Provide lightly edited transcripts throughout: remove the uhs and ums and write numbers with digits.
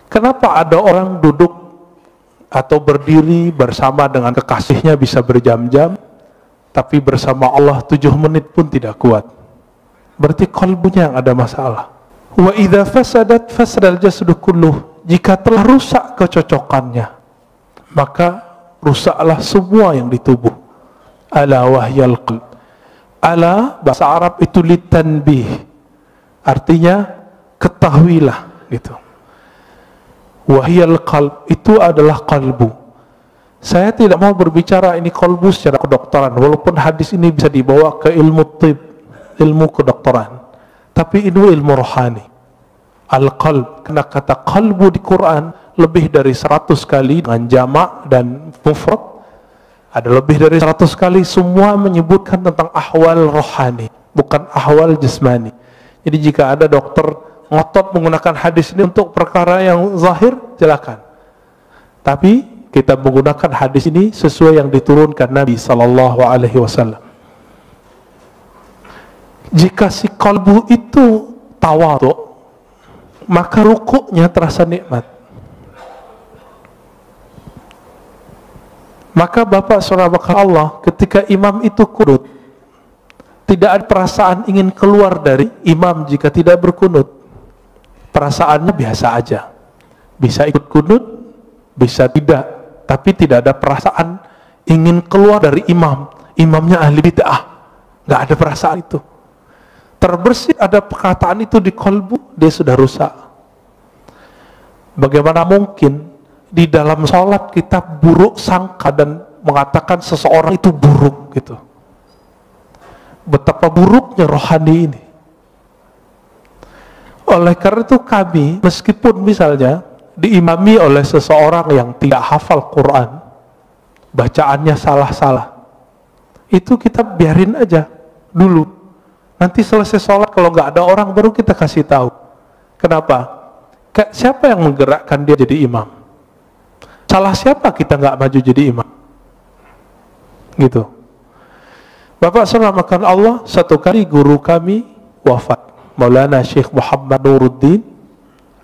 Kenapa ada orang duduk atau berdiri bersama dengan kekasihnya bisa berjam-jam, tapi bersama Allah 7 menit pun tidak kuat? Berarti qalbunya yang ada masalah. Wa idza fasadat fasadal jasadu kulluh. Jika telah rusak kecocokannya, maka rusaklah semua yang di tubuh. Ala wahyal qalb. Ala bahasa Arab itu litanbih. Artinya ketahuilah gitu. Wahyal qalb itu adalah kalbu. Saya tidak mau berbicara ini kalbu secara kedokteran, walaupun hadis ini bisa dibawa ke ilmu tib, ilmu kedokteran, tapi ini ilmu rohani. Al-qalb, karena kata kalbu di Quran lebih dari 100 kali dengan jamak dan mufrad, ada lebih dari 100 kali, semua menyebutkan tentang ahwal rohani, bukan ahwal jasmani. Jadi jika ada dokter ngotot menggunakan hadis ini untuk perkara yang zahir, silakan. Tapi kita menggunakan hadis ini sesuai yang diturunkan Nabi sallallahu alaihi wasallam. Jika si kalbu itu tawadhu, maka rukuknya terasa nikmat. Maka Bapak Saudara Allah, ketika imam itu kunut, tidak ada perasaan ingin keluar dari imam jika tidak berkunut. Perasaannya biasa aja, bisa ikut kunut, bisa tidak, tapi tidak ada perasaan ingin keluar dari imam. Imamnya ahli bid'ah, nggak ada perasaan itu. Terbersih ada perkataan itu di kalbu, dia sudah rusak. Bagaimana mungkin di dalam sholat kita buruk sangka dan mengatakan seseorang itu buruk gitu? Betapa buruknya rohani ini. Oleh karena itu kami, meskipun misalnya diimami oleh seseorang yang tidak hafal Quran, bacaannya salah-salah, itu kita biarin aja dulu. Nanti selesai sholat, kalau nggak ada orang baru kita kasih tahu. Kenapa? Siapa yang menggerakkan dia jadi imam? Salah siapa kita nggak maju jadi imam? Gitu. Bapak selamatkan Allah, satu kali guru kami wafat, Maulana Syekh Muhammad Nuruddin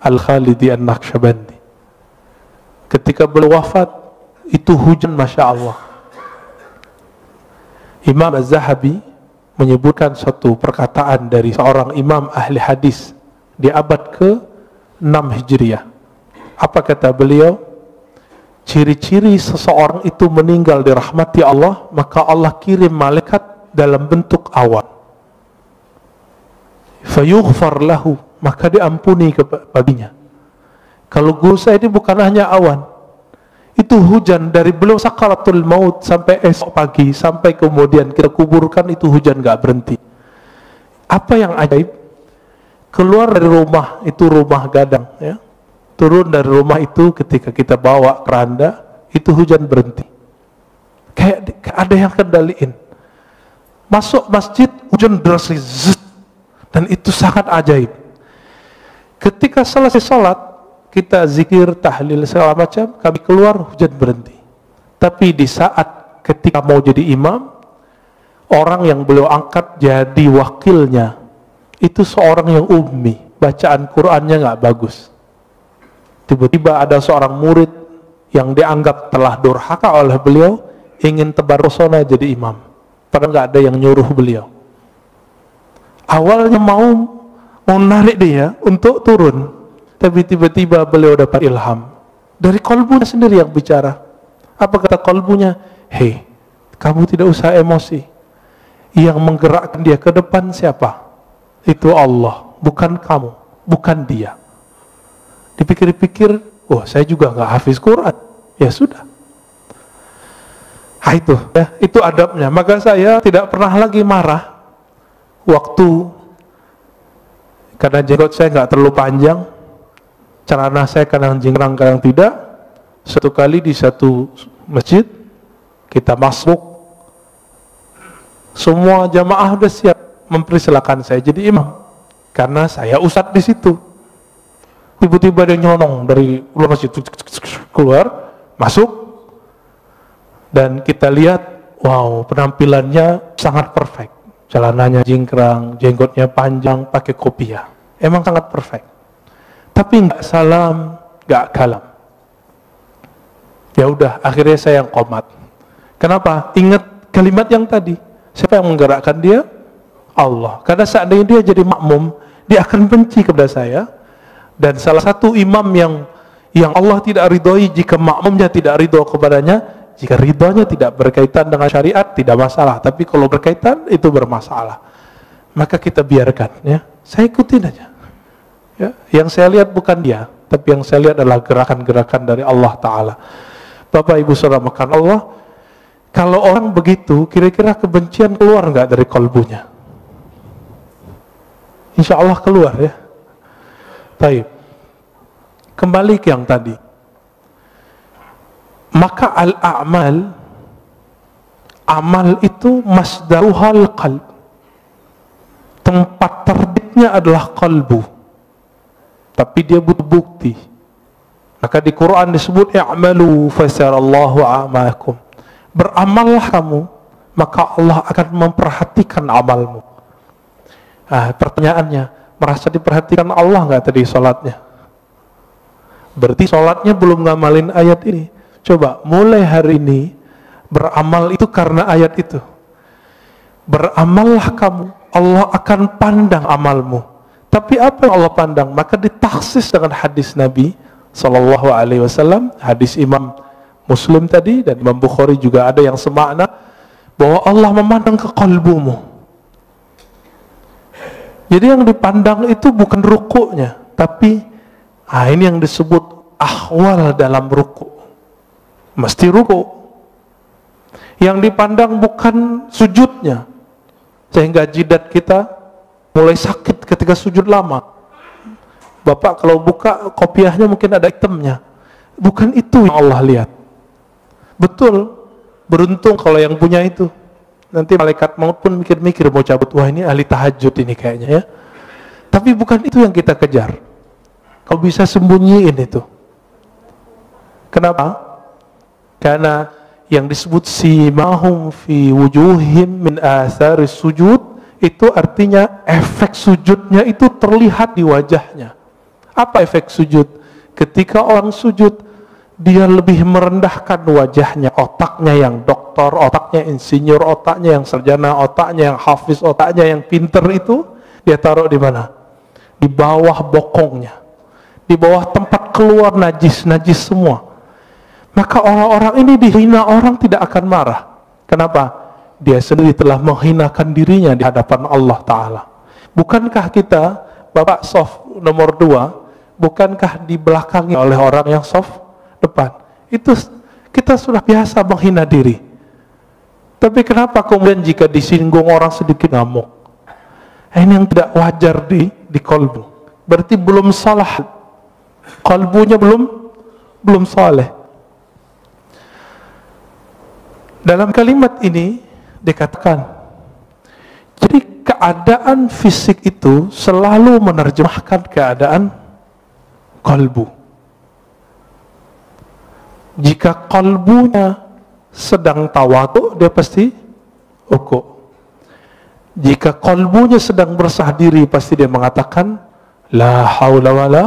Al-Khalidi An-Naqsyabandi. Ketika beliau wafat, itu hujan Masya Allah. Imam Az-Zahabi menyebutkan suatu perkataan dari seorang imam ahli hadis di abad ke-6 Hijriah. Apa kata beliau? Ciri-ciri seseorang itu meninggal dirahmati Allah, maka Allah kirim malaikat dalam bentuk awan. Fayughfar lahu, maka diampuni baginya. Kalau guru saya ini bukan hanya awan, itu hujan dari beliau sakaratul maut sampai esok pagi, sampai kemudian kita kuburkan, itu hujan gak berhenti. Apa yang ajaib? Keluar dari rumah, itu rumah gadang ya, turun dari rumah itu ketika kita bawa keranda, itu hujan berhenti. Kayak ada yang kendaliin. Masuk masjid, hujan deras, dan itu sangat ajaib. Ketika selesai sholat, kita zikir, tahlil, segala macam, kami keluar, hujan berhenti. Tapi di saat ketika mau jadi imam, orang yang beliau angkat jadi wakilnya, itu seorang yang ummi, bacaan Qur'annya nggak bagus. Tiba-tiba ada seorang murid yang dianggap telah durhaka oleh beliau, ingin tebar pesona jadi imam, padahal nggak ada yang nyuruh beliau. Awalnya mau narik dia untuk turun, tapi tiba-tiba beliau dapat ilham dari kalbunya sendiri yang bicara. Apa kata kalbunya? Hei, kamu tidak usah emosi. Yang menggerakkan dia ke depan siapa? Itu Allah, bukan kamu, bukan dia. Dipikir-pikir, oh saya juga nggak hafiz Quran. Ya sudah. Nah itu, ya, itu adabnya. Maka saya tidak pernah lagi marah waktu, karena jenggot saya nggak terlalu panjang, celana saya kadang jingkrang kadang tidak. Satu kali di satu masjid kita masuk, semua jamaah sudah siap mempersilakan saya jadi imam karena saya ustadz di situ. Tiba-tiba dia nyelonong dari luar masjid keluar masuk, dan kita lihat, wow, penampilannya sangat perfect. Celananya jingkrang, jenggotnya panjang, pakai kopiah. Emang sangat perfect. Tapi nggak salam, gak kalam. Ya udah, akhirnya saya yang qomat. Kenapa? Ingat kalimat yang tadi. Siapa yang menggerakkan dia? Allah. Karena seandainya dia jadi makmum, dia akan benci kepada saya. Dan salah satu imam yang Allah tidak ridhoi jika makmumnya tidak ridho kepadanya, jika ridhonya tidak berkaitan dengan syariat, tidak masalah. Tapi kalau berkaitan, itu bermasalah. Maka kita biarkan, ya. Saya ikutin aja. Ya. Yang saya lihat bukan dia, tapi yang saya lihat adalah gerakan-gerakan dari Allah Ta'ala. Bapak Ibu Saudara makan Allah, kalau orang begitu, kira-kira kebencian keluar nggak dari kalbunya? Insya Allah keluar, ya. Baik. Kembali ke yang tadi. Maka al-a'mal, amal itu masdaruhal qalb. Tempat terbitnya adalah kalbu. Tapi dia butuh bukti. Maka di Quran disebut i'malu fasarallahu a'makum. Beramallah kamu, maka Allah akan memperhatikan amalmu. Pertanyaannya, merasa diperhatikan Allah nggak tadi sholatnya? Berarti sholatnya belum ngamalin ayat ini. Coba, mulai hari ini, beramal itu karena ayat itu. Beramallah kamu, Allah akan pandang amalmu. Tapi apa yang Allah pandang? Maka ditaksis dengan hadis Nabi SAW, hadis Imam Muslim tadi, dan Imam Bukhari juga ada yang semakna, bahwa Allah memandang ke kalbumu. Jadi yang dipandang itu bukan rukuknya, tapi ini yang disebut ahwal dalam ruku. Mesti ruku. Yang dipandang bukan sujudnya, sehingga jidat kita mulai sakit ketika sujud lama. Bapak kalau buka kopiahnya mungkin ada hitamnya. Bukan itu yang Allah lihat. Betul, beruntung kalau yang punya itu. Nanti malaikat maut pun mikir-mikir mau cabut, wah ini ahli tahajud ini kayaknya, ya. Tapi bukan itu yang kita kejar. Kau bisa sembunyiin itu. Kenapa? Karena yang disebut simahum fi wujuhim min atharis sujud, itu artinya efek sujudnya itu terlihat di wajahnya. Apa efek sujud? Ketika orang sujud, dia lebih merendahkan wajahnya, otaknya yang doktor, otaknya insinyur, otaknya yang sarjana, otaknya yang hafiz, otaknya yang pinter itu, dia taruh di mana? Di bawah bokongnya, di bawah tempat keluar najis semua. Maka orang-orang ini dihina, orang tidak akan marah. Kenapa? Dia sendiri telah menghinakan dirinya di hadapan Allah Ta'ala. Bukankah kita, Bapak soft nomor 2, bukankah dibelakangi oleh orang yang soft depan? Itu kita sudah biasa menghina diri. Tapi kenapa kemudian jika disinggung orang sedikit ngamuk? Ini yang tidak wajar di kalbu. Berarti belum salah. Kalbunya belum saleh. Dalam kalimat ini dikatakan, jadi keadaan fisik itu selalu menerjemahkan keadaan kalbu. Jika kalbunya sedang tawadu, dia pasti uku. Jika kalbunya sedang bersah diri, pasti dia mengatakan la haula wala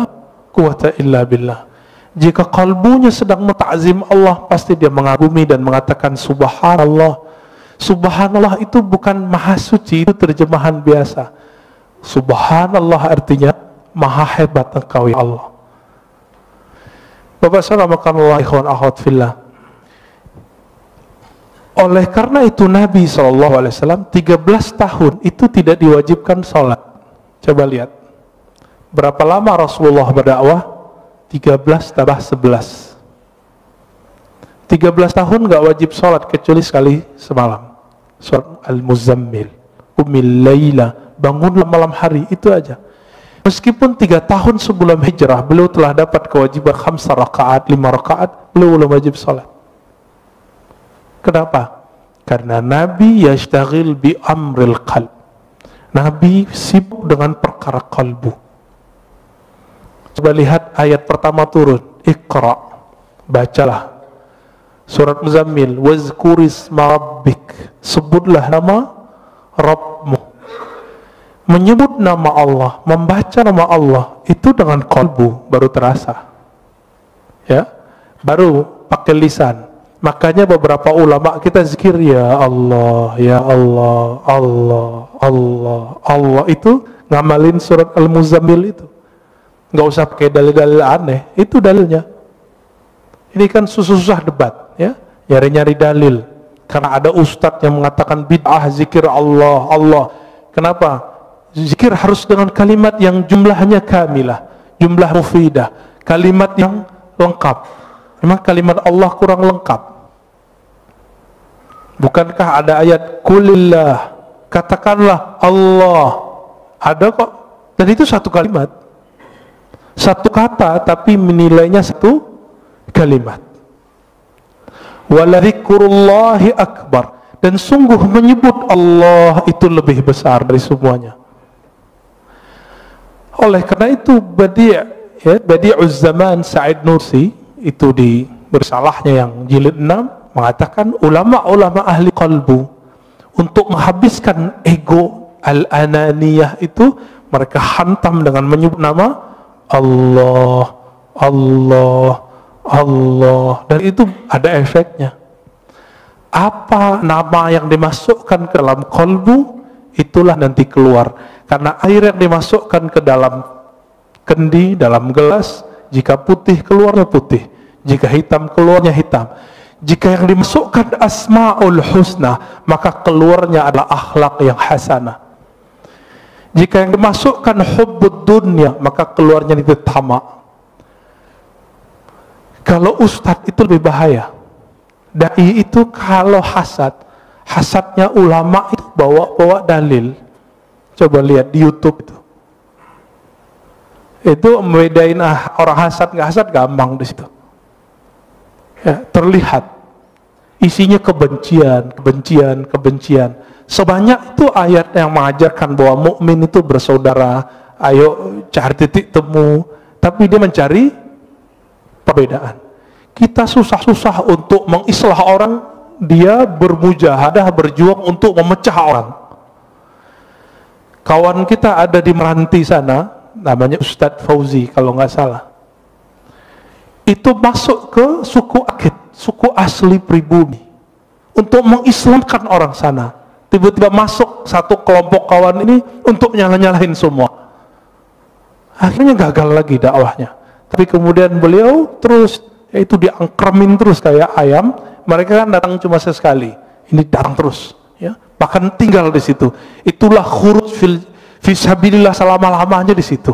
quwata illa billah. Jika kalbunya sedang menta'zim Allah, pasti dia mengagumi dan mengatakan subhanallah. Subhanallah itu bukan maha suci, itu terjemahan biasa. Subhanallah artinya maha hebat engkau ya Allah. Bapak saudara makanullah ikhwan akhwat fillah. Oleh karena itu Nabi SAW 13 tahun itu tidak diwajibkan sholat. Coba lihat, berapa lama Rasulullah berdakwah? 13 tambah 11. 13 tahun gak wajib sholat kecuali sekali semalam. Surat Al-Muzammil, Umil Layla, bangunlah malam hari, itu aja. Meskipun 3 tahun sebelum hijrah beliau telah dapat kewajiban 5 rakaat, 5 rakaat, beliau belum wajib sholat. Kenapa? Karena Nabi yashtaghil bi amril qalb. Nabi sibuk dengan perkara kalbu. Coba lihat ayat pertama turun, Iqra, bacalah. Surat Muzammil, wazkurisma rabbik, sebutlah nama Rabbmu. Menyebut nama Allah, membaca nama Allah, itu dengan kalbu baru terasa. ya, baru pakai lisan. Makanya beberapa ulama kita zikir ya Allah, ya Allah, Allah, Allah, Allah, itu ngamalin surat Al-Muzammil itu. Nggak usah pakai dalil-dalil aneh, itu dalilnya. Ini kan susah-susah debat, ya, nyari-nyari dalil. Karena ada ustadz yang mengatakan bid'ah zikir Allah, Allah. Kenapa? Zikir harus dengan kalimat yang jumlahnya kamilah, jumlah mufidah, kalimat yang lengkap. Memang kalimat Allah kurang lengkap. Bukankah ada ayat kulillah, katakanlah Allah, ada kok. Dan itu satu kalimat, satu kata, tapi menilainya satu kalimat. Waladzikrullahi akbar, dan sungguh menyebut Allah itu lebih besar dari semuanya. Oleh karena itu Badi'uz Zaman Sa'id Nursi itu di bersalahnya yang jilid 6 mengatakan ulama-ulama ahli qalbu untuk menghabiskan ego al-ananiyah itu mereka hantam dengan menyebut nama Allah, Allah, Allah, dan itu ada efeknya. Apa nama yang dimasukkan ke dalam qalbu, itulah nanti keluar. Karena air yang dimasukkan ke dalam kendi, dalam gelas, jika putih keluarnya putih, jika hitam keluarnya hitam. Jika yang dimasukkan asma'ul husna, maka keluarnya adalah akhlak yang hasanah. Jika yang dimasukkan hubbud dunya, maka keluarnya itu tamak. Kalau ustadz itu lebih bahaya. Dai itu kalau hasadnya ulama itu bawa dalil. Coba lihat di YouTube itu membedain orang hasad nggak hasad gampang di situ. Ya, terlihat isinya kebencian, kebencian, kebencian. Sebanyak itu ayat yang mengajarkan bahwa mukmin itu bersaudara, ayo cari titik temu, tapi dia mencari perbedaan. Kita susah-susah untuk mengislah orang, dia bermujahadah, berjuang untuk memecah orang. Kawan kita ada di Meranti sana, namanya Ustadz Fauzi kalau nggak salah. Itu masuk ke suku Akit, suku asli pribumi, untuk mengislamkan orang sana. Tiba-tiba masuk satu kelompok kawan ini untuk nyalahin semua. Akhirnya gagal lagi dakwahnya. Tapi kemudian beliau terus, yaitu diangkremin terus kayak ayam. Mereka kan datang cuma sesekali, ini datang terus, ya. Bahkan tinggal di situ. Itulah khuruj fisabilillah selama-lamanya di situ.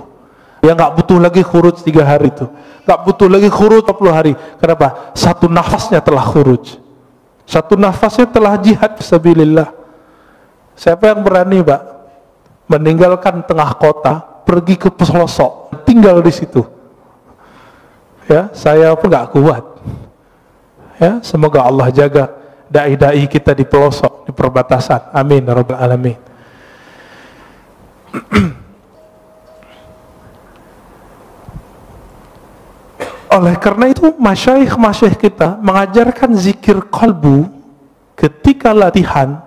Ya nggak butuh lagi khuruj 3 hari itu, nggak butuh lagi khuruj 40 hari. Kenapa? Satu nafasnya telah khuruj, satu nafasnya telah jihad fisabilillah. Siapa yang berani, Pak, meninggalkan tengah kota, pergi ke pelosok, tinggal di situ? Ya, saya pun nggak kuat. Ya, semoga Allah jaga dai-dai kita di pelosok, di perbatasan. Amin ya rabbal alamin. Oleh karena itu masyayikh kita mengajarkan zikir qalbu. Ketika latihan,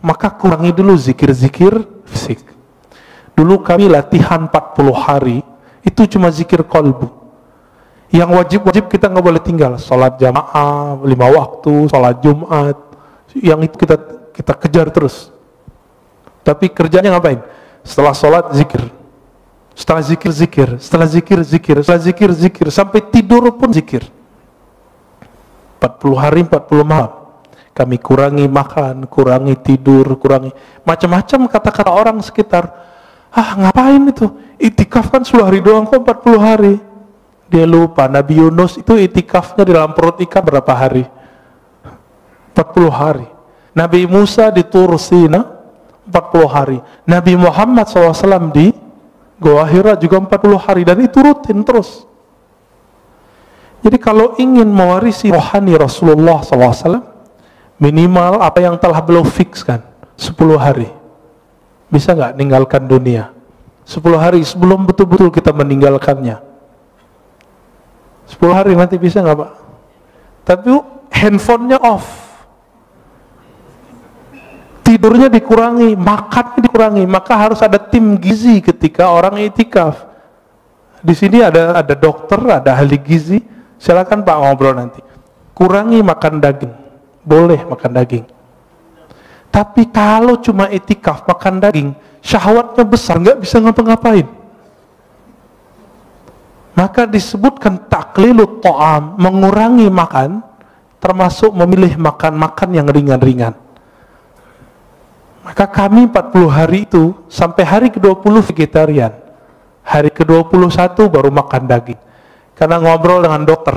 maka kurangi dulu zikir-zikir fisik. Dulu kami latihan 40 hari, itu cuma zikir qalbu. Yang wajib-wajib kita nggak boleh tinggal. Sholat jamaah 5 waktu, sholat Jumat, yang itu kita kejar terus. Tapi kerjanya ngapain? Setelah sholat zikir, setelah zikir zikir, setelah zikir zikir, setelah zikir zikir, sampai tidur pun zikir. 40 hari 40 malam. Kami kurangi makan, kurangi tidur, kurangi macam-macam kata-kata orang sekitar. Ngapain itu? Itikaf kan 10 hari doang kok 40 hari. Dia lupa Nabi Yunus itu itikafnya di dalam perut ikan berapa hari? 40 hari. Nabi Musa di Tur Sina 40 hari. Nabi Muhammad SAW di Goa Hira juga 40 hari, dan itu rutin terus. Jadi kalau ingin mewarisi rohani Rasulullah SAW, minimal apa yang telah beliau fikskan 10 hari. Bisa nggak ninggalkan dunia 10 hari sebelum betul-betul kita meninggalkannya? 10 hari nanti bisa nggak, Pak? Tapi handphonenya off, tidurnya dikurangi, makannya dikurangi. Maka harus ada tim gizi ketika orang itikaf. Di sini ada dokter, ada ahli gizi. Silakan Pak ngobrol nanti. Kurangi makan daging. Boleh makan daging. Tapi kalau cuma itikaf makan daging, syahwatnya besar, nggak bisa ngapa-ngapain. Maka disebutkan taklilut ta'am, mengurangi makan, termasuk memilih makan-makan yang ringan-ringan. Maka kami 40 hari itu, sampai hari ke-20 vegetarian. Hari ke-21 baru makan daging. Karena ngobrol dengan dokter.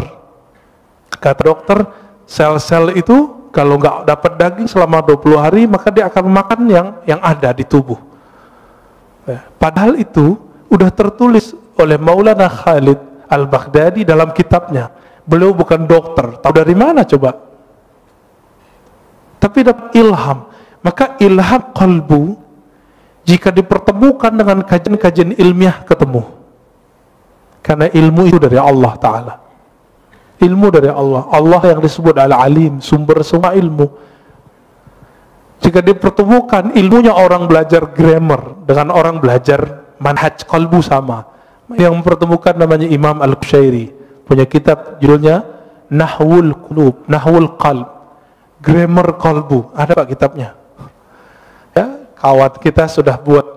Kata dokter, sel-sel itu kalau nggak dapat daging selama 20 hari, maka dia akan makan yang ada di tubuh. Padahal itu udah tertulis oleh Maulana Khalid Al-Baghdadi dalam kitabnya. Beliau bukan dokter, tahu dari mana coba? Tapi dapat ilham. Maka ilham qalbu jika dipertemukan dengan kajian-kajian ilmiah ketemu. Karena ilmu itu dari Allah Ta'ala. Ilmu dari Allah. Allah yang disebut Al-Alim, sumber semua ilmu. Jika dipertemukan ilmunya orang belajar grammar dengan orang belajar manhaj qalbu sama. Yang mempertemukan namanya Imam Al-Qushairi, punya kitab judulnya Nahwul Qulub, Nahwul Qalb, grammar qalbu. Ada Pak kitabnya. Ya, kawan kita sudah buat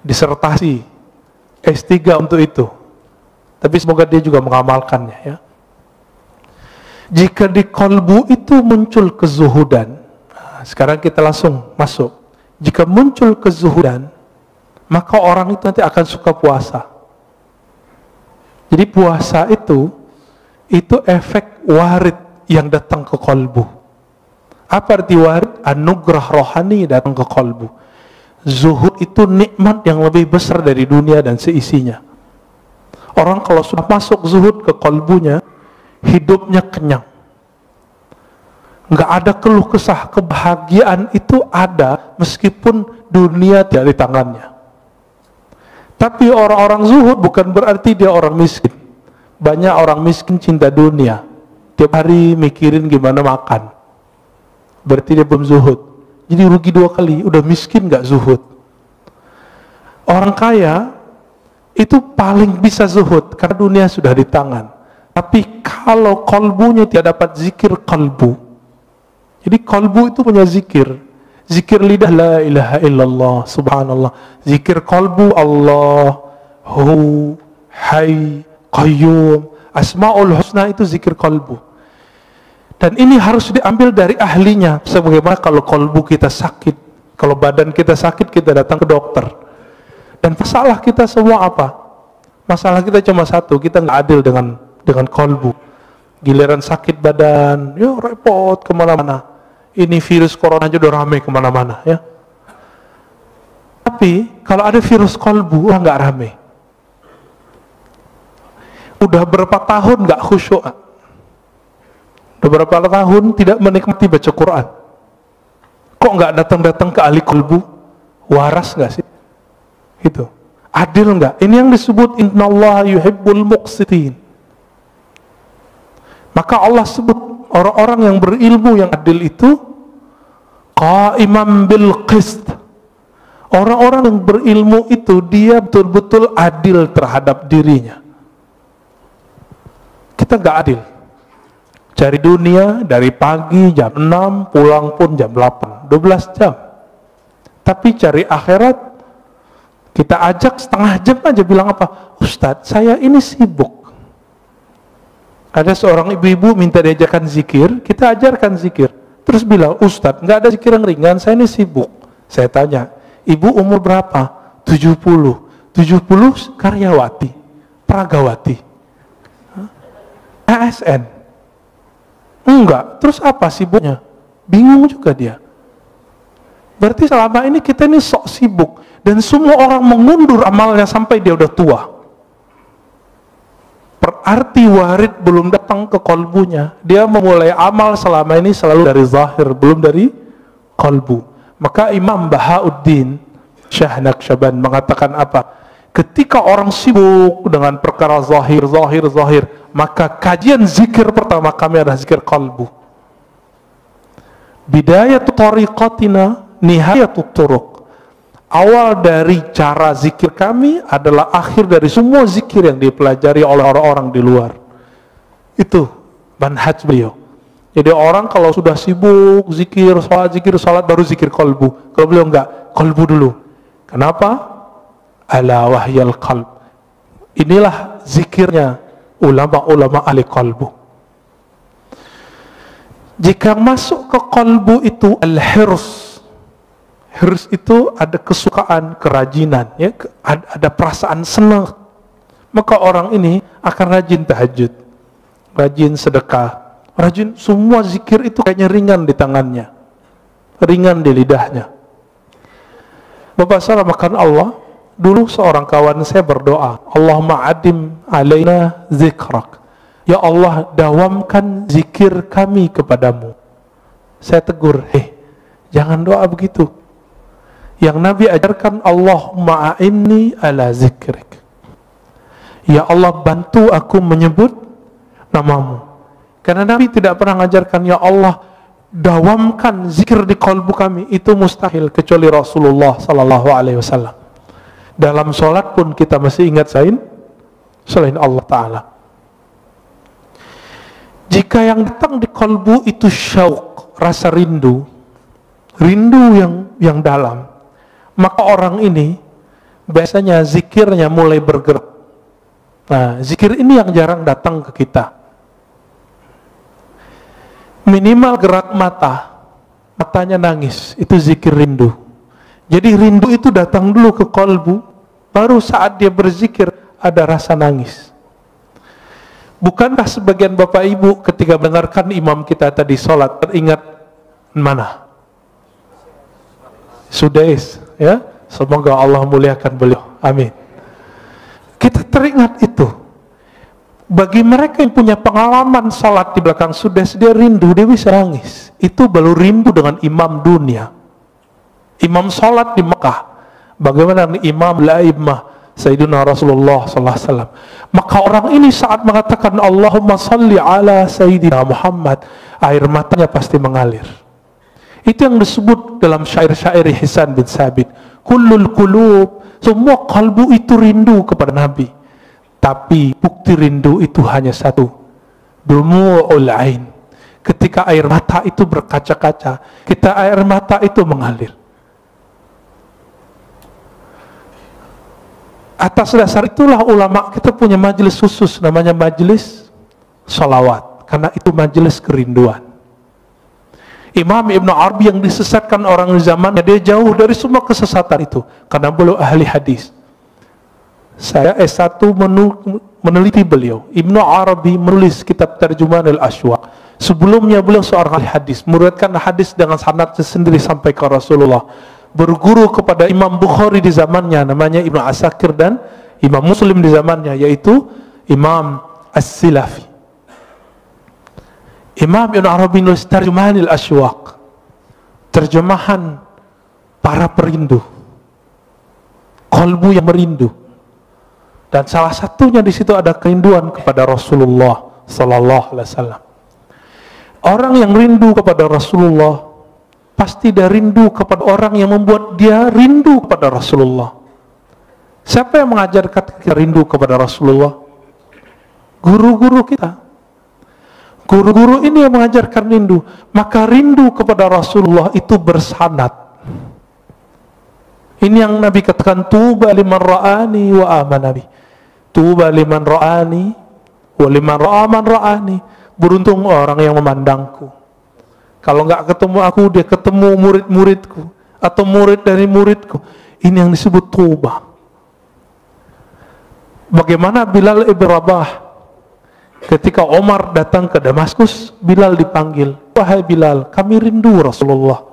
disertasi S3 untuk itu. Tapi semoga dia juga mengamalkannya ya. Jika di qalbu itu muncul kezuhudan, sekarang kita langsung masuk. Jika muncul kezuhudan, maka orang itu nanti akan suka puasa. Jadi puasa itu efek warid yang datang ke qalbu. Apa arti warid? Anugerah rohani datang ke qalbu. Zuhud itu nikmat yang lebih besar dari dunia dan seisinya. Orang kalau sudah masuk zuhud ke qalbunya, hidupnya kenyang. Nggak ada keluh kesah, kebahagiaan itu ada meskipun dunia tidak di tangannya. Tapi orang-orang zuhud bukan berarti dia orang miskin. Banyak orang miskin cinta dunia, tiap hari mikirin gimana makan, berarti dia belum zuhud. Jadi rugi dua kali, udah miskin nggak zuhud. Orang kaya itu paling bisa zuhud karena dunia sudah di tangan. Tapi kalau kalbunya tidak dapat zikir kalbu, jadi kalbu itu punya zikir. Zikir lidah la ilaha illallah, subhanallah. Zikir kalbu Allahu Hayy Qayyum, Asmaul Husna itu zikir kalbu. Dan ini harus diambil dari ahlinya. Sebagaimana kalau kalbu kita sakit, kalau badan kita sakit, kita datang ke dokter. Dan masalah kita semua apa? Masalah kita cuma satu, kita nggak adil dengan kalbu. Giliran sakit badan, ya repot kemana-mana. Ini virus corona aja udah rame kemana-mana ya. Tapi kalau ada virus kalbu, nggak rame. Udah berapa tahun nggak khusyuk, udah berapa tahun tidak menikmati baca Quran. Kok nggak datang-datang ke ahli kalbu? Waras nggak sih? Itu adil nggak? Ini yang disebut innallaha yuhibbul muqsitin. Maka Allah sebut orang-orang yang berilmu yang adil itu qa'iman bil qist. Orang-orang yang berilmu itu dia betul-betul adil terhadap dirinya. Kita nggak adil. Cari dunia dari pagi jam 6, pulang pun jam 8, 12 jam. Tapi cari akhirat, kita ajak setengah jam aja, bilang apa? Ustadz, saya ini sibuk. Ada seorang ibu-ibu minta diajarkan zikir, kita ajarkan zikir. Terus bilang, Ustadz, nggak ada zikir yang ringan, saya ini sibuk. Saya tanya, ibu umur berapa? 70. 70 karyawati, pragawati, ASN. Enggak, terus apa sibuknya? Bingung juga dia. Berarti selama ini kita ini sok sibuk, dan semua orang mengundur amalnya sampai dia udah tua. Berarti warid belum datang ke kalbunya. Dia memulai amal selama ini selalu dari zahir, belum dari kalbu. Maka Imam Bahauddin Syah Naqsyaband mengatakan apa? Ketika orang sibuk dengan perkara zahir, maka kajian zikir pertama kami adalah zikir kalbu. Bidayatu tariqatina nihayatu turuq. Awal dari cara zikir kami adalah akhir dari semua zikir yang dipelajari oleh orang-orang di luar. Itu manhaj beliau. Jadi orang kalau sudah sibuk zikir salat baru zikir qalbu. Kalau beliau enggak, qalbu dulu. Kenapa? Ala wahyal qalb. Inilah zikirnya ulama-ulama ahli qalbu. Jika masuk ke qalbu itu al-hirs. Hirs itu ada kesukaan, kerajinan, ya, ada perasaan senang. Maka orang ini akan rajin tahajud, rajin sedekah, rajin semua zikir itu kayaknya ringan di tangannya, ringan di lidahnya. Bapak salam makan Allah. Dulu seorang kawan saya berdoa, Allahumma adim alaina zikrak. Ya Allah, dawamkan zikir kami kepadamu. Saya tegur, jangan doa begitu. Yang Nabi ajarkan, Allahumma a'inni ala zikrik. Ya Allah, bantu aku menyebut namamu. Karena Nabi tidak pernah mengajarkan, ya Allah, dawamkan zikir di kalbu kami. Itu mustahil, kecuali Rasulullah sallallahu alaihi wasallam. Dalam sholat pun kita masih ingat selain Allah Ta'ala. Jika yang datang di kalbu itu syauq, rasa rindu yang dalam, maka orang ini biasanya zikirnya mulai bergerak. Nah, zikir ini yang jarang datang ke kita. Minimal gerak matanya nangis, itu zikir rindu. Jadi rindu itu datang dulu ke kalbu, baru saat dia berzikir ada rasa nangis. Bukankah sebagian bapak ibu ketika mendengarkan imam kita tadi sholat teringat mana? Sudais, ya. Semoga Allah muliakan beliau. Amin. Kita teringat itu. Bagi mereka yang punya pengalaman sholat di belakang Sudais, dia rindu, dia bisa nangis. Itu baru rindu dengan imam dunia. Imam sholat di Mekah. Bagaimana imam la'imah Sayyidina Rasulullah SAW. Maka orang ini saat mengatakan Allahumma salli ala Sayyidina Muhammad, air matanya pasti mengalir. Itu yang disebut dalam syair-syair Hisan bin Sabit, kullul qulub, semua kalbu itu rindu kepada Nabi. Tapi bukti rindu itu hanya satu, dumu'ul ain. Ketika air mata itu berkaca-kaca, air mata itu mengalir. Atas dasar itulah ulama kita punya majelis khusus namanya majelis salawat, karena itu majelis kerinduan. Imam Ibn Arabi yang disesatkan orang di zamannya, dia jauh dari semua kesesatan itu karena beliau ahli hadis. Saya S1 meneliti beliau. Ibn Arabi menulis kitab Tarjuman al-Ashwaq. Sebelumnya beliau seorang ahli hadis, meriwayatkan hadis dengan sanad sendiri sampai ke Rasulullah. Berguru kepada Imam Bukhari di zamannya, namanya Ibnu Asakir, dan Imam Muslim di zamannya, yaitu Imam As-Silafi. Imam Ibn Arabi nulis Tarjumanil Ashwaq, terjemahan para perindu, kalbu yang merindu. Dan salah satunya di situ ada kerinduan kepada Rasulullah sallallahu alaihi wasallam. Orang yang rindu kepada Rasulullah pasti dia rindu kepada orang yang membuat dia rindu kepada Rasulullah. Siapa yang mengajarkan kita rindu kepada Rasulullah? Guru-guru kita. Guru-guru ini yang mengajarkan rindu. Maka rindu kepada Rasulullah itu bersanad. Ini yang Nabi katakan, tuba liman ra'ani wa amanabi. Tuba liman ra'ani wa liman ra'aman ra'ani. Beruntung orang yang memandangku. Kalau nggak ketemu aku, dia ketemu murid-muridku atau murid dari muridku. Ini yang disebut tuba. Bagaimana Bilal ibn Rabah ketika Omar datang ke Damaskus, Bilal dipanggil, wahai Bilal, kami rindu Rasulullah.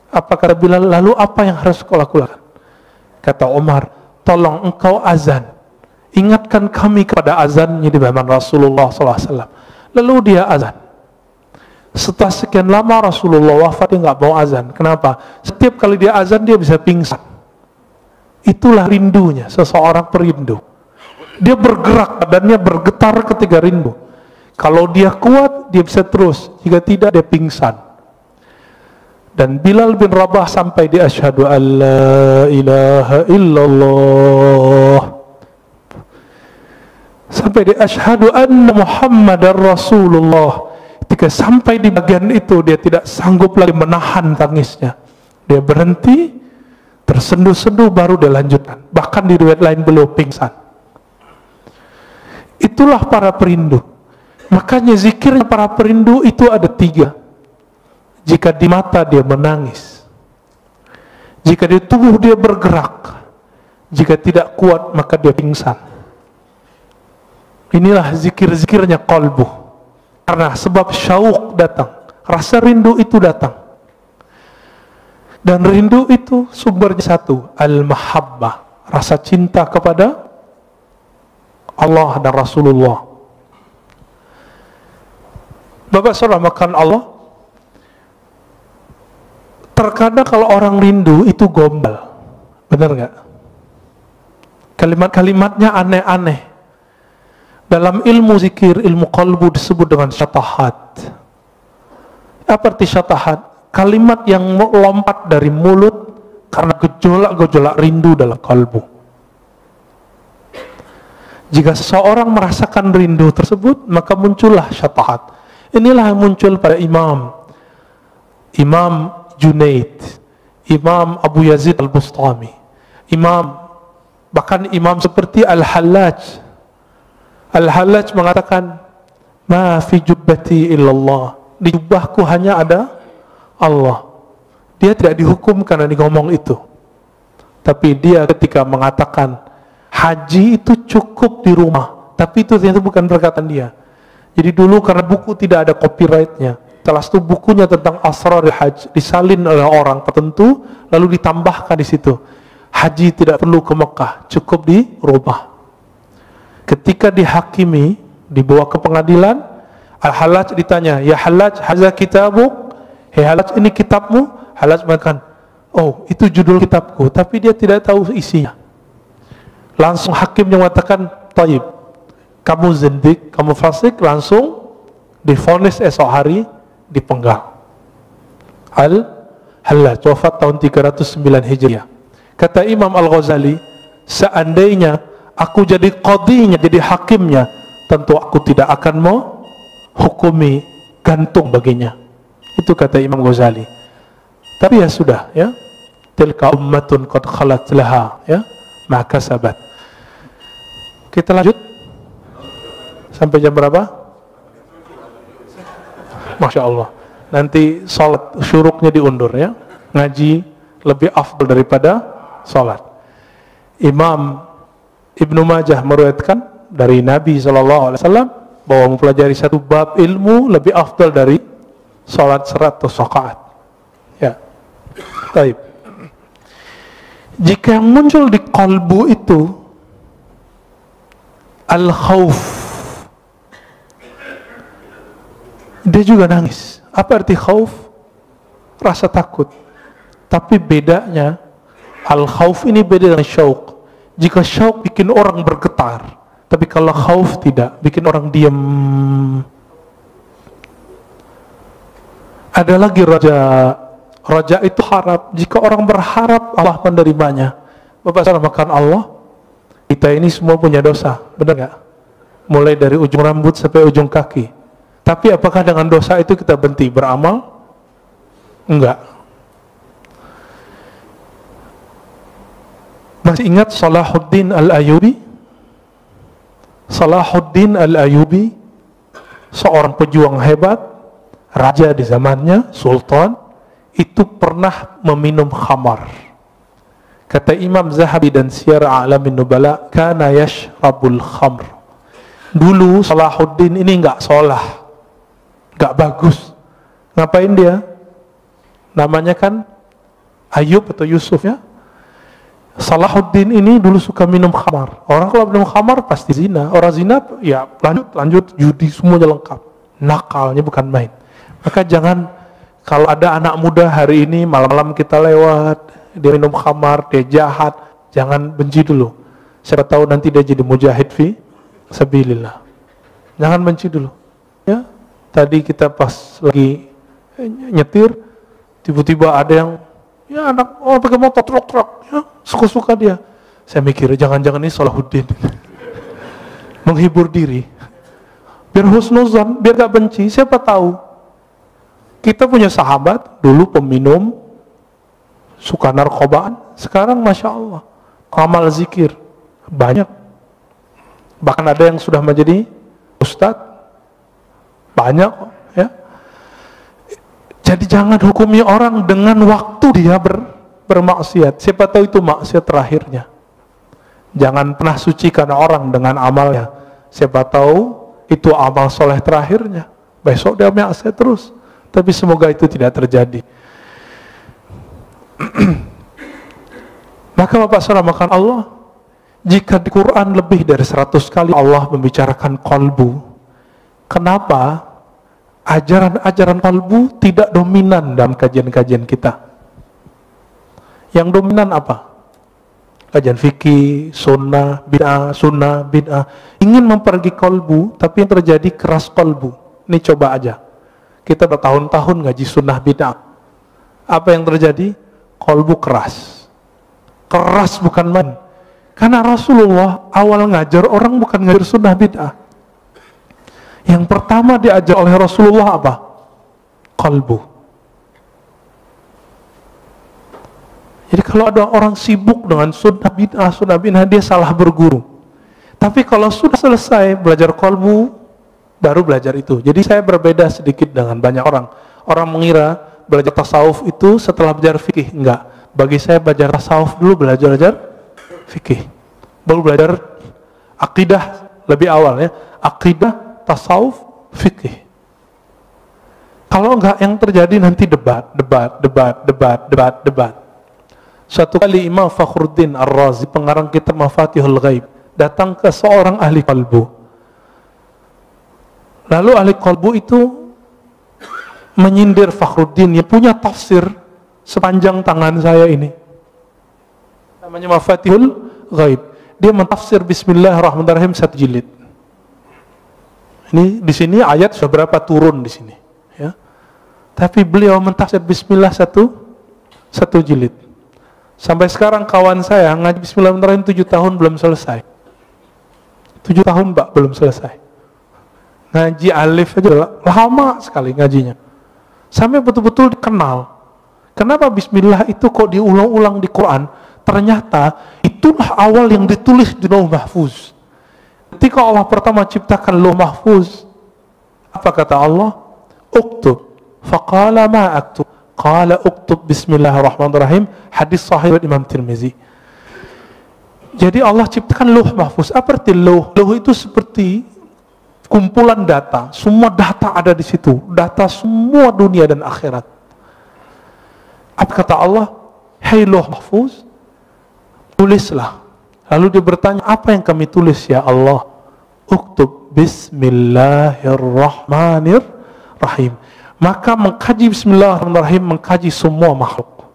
Apa kata Bilal? Lalu apa yang harus kau lakukan? Kata Omar, tolong engkau azan, ingatkan kami kepada azannya di zaman Rasulullah SAW. Lalu dia azan. Setelah sekian lama Rasulullah wafat, dia nggak mau azan. Kenapa? Setiap kali dia azan dia bisa pingsan. Itulah rindunya seseorang perindu. Dia bergerak, badannya bergetar ketika rindu. Kalau dia kuat, dia bisa terus. Jika tidak, dia pingsan. Dan Bilal bin Rabah sampai di asyhadu an la ilaha illallah. Sampai di asyhadu anna Muhammadar Rasulullah. Ketika sampai di bagian itu, dia tidak sanggup lagi menahan tangisnya. Dia berhenti, tersenduh-senduh, baru dia lanjutkan. Bahkan di riwayat lain beliau pingsan. Itulah para perindu. Makanya zikirnya para perindu itu ada 3. Jika di mata dia menangis, jika di tubuh dia bergerak, jika tidak kuat maka dia pingsan. Inilah zikir-zikirnya qalbu. Karena sebab syauq datang, rasa rindu itu datang. Dan rindu itu sumbernya satu, al-mahabbah, rasa cinta kepada Allah dan Rasulullah. Bapak saudara makan Allah, terkadang kalau orang rindu itu gombal, benar nggak? Kalimat-kalimatnya aneh-aneh. Dalam ilmu zikir, ilmu qalbu disebut dengan syatahat. Apa arti syatahat? Kalimat yang lompat dari mulut karena gejolak-gejolak rindu dalam kalbu. Jika seseorang merasakan rindu tersebut, maka muncullah syatahat. Inilah yang muncul pada Imam Junaid, Imam Abu Yazid Al-Bustami, bahkan imam seperti Al-Hallaj. Al-Hallaj mengatakan, ma fi jubbati illallah, di jubahku hanya ada Allah. Dia tidak dihukum karena ngomong itu, tapi dia ketika mengatakan haji itu cukup di rumah, tapi itu ternyata bukan perkataan dia. Jadi dulu karena buku tidak ada copyrightnya, setelah itu bukunya tentang asrarul hajj disalin oleh orang tertentu, lalu ditambahkan di situ, haji tidak perlu ke Mekah, cukup di rumah. Ketika dihakimi, dibawa ke pengadilan, Al-Hallaj ditanya, ya Hallaj, haza kitabuk, hei Hallaj, ini kitabmu? Hallaj mengatakan, oh itu judul kitabku, tapi dia tidak tahu isinya. Langsung hakimnya mengatakan, taib, kamu zindik, kamu fasik, langsung divonis esok hari dipenggal. Al-Hallaj wafat tahun 309 Hijriah. Kata Imam Al-Ghazali, seandainya aku jadi qadhinya, jadi hakimnya, tentu aku tidak akan mau hukumi gantung baginya. Itu kata Imam Ghazali. Tapi ya sudah, ya, tilka ummatun qad khalat laha, ya, ma kasabat. Kita lanjut sampai jam berapa? Masya Allah. Nanti salat syuruknya diundur, ya. Ngaji lebih afdal daripada salat. Imam Ibnu Majah meriwayatkan dari Nabi SAW bahwa mempelajari satu bab ilmu lebih afdal dari salat 100 rakaat. Ya. Baik. Jika yang muncul di kalbu itu al-khauf, dia juga nangis. Apa arti khauf? Rasa takut. Tapi bedanya al-khauf ini beda dengan syauq. Jika syauq bikin orang bergetar, tapi kalau khauf tidak, bikin orang diam. Ada lagi raja. Raja itu harap. Jika orang berharap, Allah menerimanya. Bapak saudara makan Allah, kita ini semua punya dosa, benar nggak? Mulai dari ujung rambut sampai ujung kaki. Tapi apakah dengan dosa itu kita berhenti beramal? Enggak. Masih ingat Salahuddin Al-Ayyubi? Salahuddin Al-Ayyubi, seorang pejuang hebat, raja di zamannya, sultan, itu pernah meminum khamar. Kata Imam Zahabi dan Siyar A'lamin Nubala, kana yashrabul khamr. Dulu Salahuddin ini enggak sholah, enggak bagus. Ngapain dia? Namanya kan Ayub atau Yusuf, ya. Salahuddin ini dulu suka minum khamar. Orang kalau minum khamar pasti zina. Orang zina ya lanjut judi semuanya lengkap. Nakalnya bukan main. Maka jangan, kalau ada anak muda hari ini malam-malam kita lewat, dia minum khamar, dia jahat, jangan benci dulu. Siapa tahu nanti dia jadi mujahid fi sabilillah. Jangan benci dulu. Ya, tadi kita pas lagi nyetir, tiba-tiba ada yang ya anak pakai motor truk, ya suka-suka dia. Saya mikir jangan-jangan ini Salahuddin. menghibur diri, biar husnuzon, biar gak benci. Siapa tahu kita punya sahabat dulu peminum, suka narkobaan, sekarang Masya Allah amal zikir banyak, bahkan ada yang sudah menjadi ustadz, banyak ya. Jadi jangan hukumi orang dengan waktu dia bermaksiat. Siapa tahu itu maksiat terakhirnya. Jangan pernah sucikan orang dengan amalnya. Siapa tahu itu amal soleh terakhirnya. Besok dia maksiat terus. Tapi semoga itu tidak terjadi. Maka Bapak Saudara makan Allah, jika di Quran lebih dari 100 kali Allah membicarakan qalbu, kenapa ajaran-ajaran qalbu tidak dominan dalam kajian-kajian kita? Yang dominan apa? Kajian fikih, sunnah, bid'ah. Ingin mempergi qalbu, tapi yang terjadi keras qalbu. Ini coba aja. Kita bertahun-tahun ngaji sunnah bid'ah. Apa yang terjadi? Qalbu keras. Keras bukan main. Karena Rasulullah awal ngajar orang bukan ngajar sunnah bid'ah. Yang pertama diajar oleh Rasulullah apa? Qalbu. Jadi kalau ada orang sibuk dengan sunnah bid'ah, dia salah berguru. Tapi kalau sudah selesai belajar qalbu, baru belajar itu. Jadi saya berbeda sedikit dengan banyak orang. Orang mengira belajar tasawuf itu setelah belajar fikih. Enggak. Bagi saya belajar tasawuf dulu, belajar fikih. Baru belajar akidah lebih awal ya. Akidah, tasawuf, fikih. Kalau enggak, yang terjadi nanti debat. Suatu kali Imam Fakhruddin Ar-Razi, pengarang kitab Mafatihul Ghaib, datang ke seorang ahli qalbu. Lalu ahli qalbu itu menyindir Fakhruddin yang punya tafsir sepanjang tangan saya ini. Namanya Mafatihul Ghaib. Dia mentafsir Bismillahirrahmanirrahim 1 jilid. Ini di sini ayat seberapa turun di sini, ya. Tapi beliau mentafsir Bismillah satu jilid. Sampai sekarang kawan saya ngaji Bismillahirrahmanirrahim 7 tahun belum selesai. 7 tahun Pak belum selesai. Ngaji alif aja lama sekali ngajinya. Sampai betul-betul dikenal. Kenapa Bismillah itu kok diulang-ulang di Quran? Ternyata itulah awal yang ditulis di Lauh Mahfuz. Ketika Allah pertama ciptakan Lauh Mahfuz, apa kata Allah? Uktub. Faqala ma aktub. Qala uktub Bismillahirrahmanirrahim. Hadis sahih Imam Tirmizi. Jadi Allah ciptakan Lauh Mahfuz. Apa arti lauh? Lauh itu seperti kumpulan data. Semua data ada di situ. Data semua dunia dan akhirat. Apa kata Allah? Hai Lauh Mahfuz, tulislah. Lalu dia bertanya, apa yang kami tulis ya Allah? Uktub Bismillahirrahmanirrahim. Maka mengkaji Bismillahirrahmanirrahim, mengkaji semua makhluk.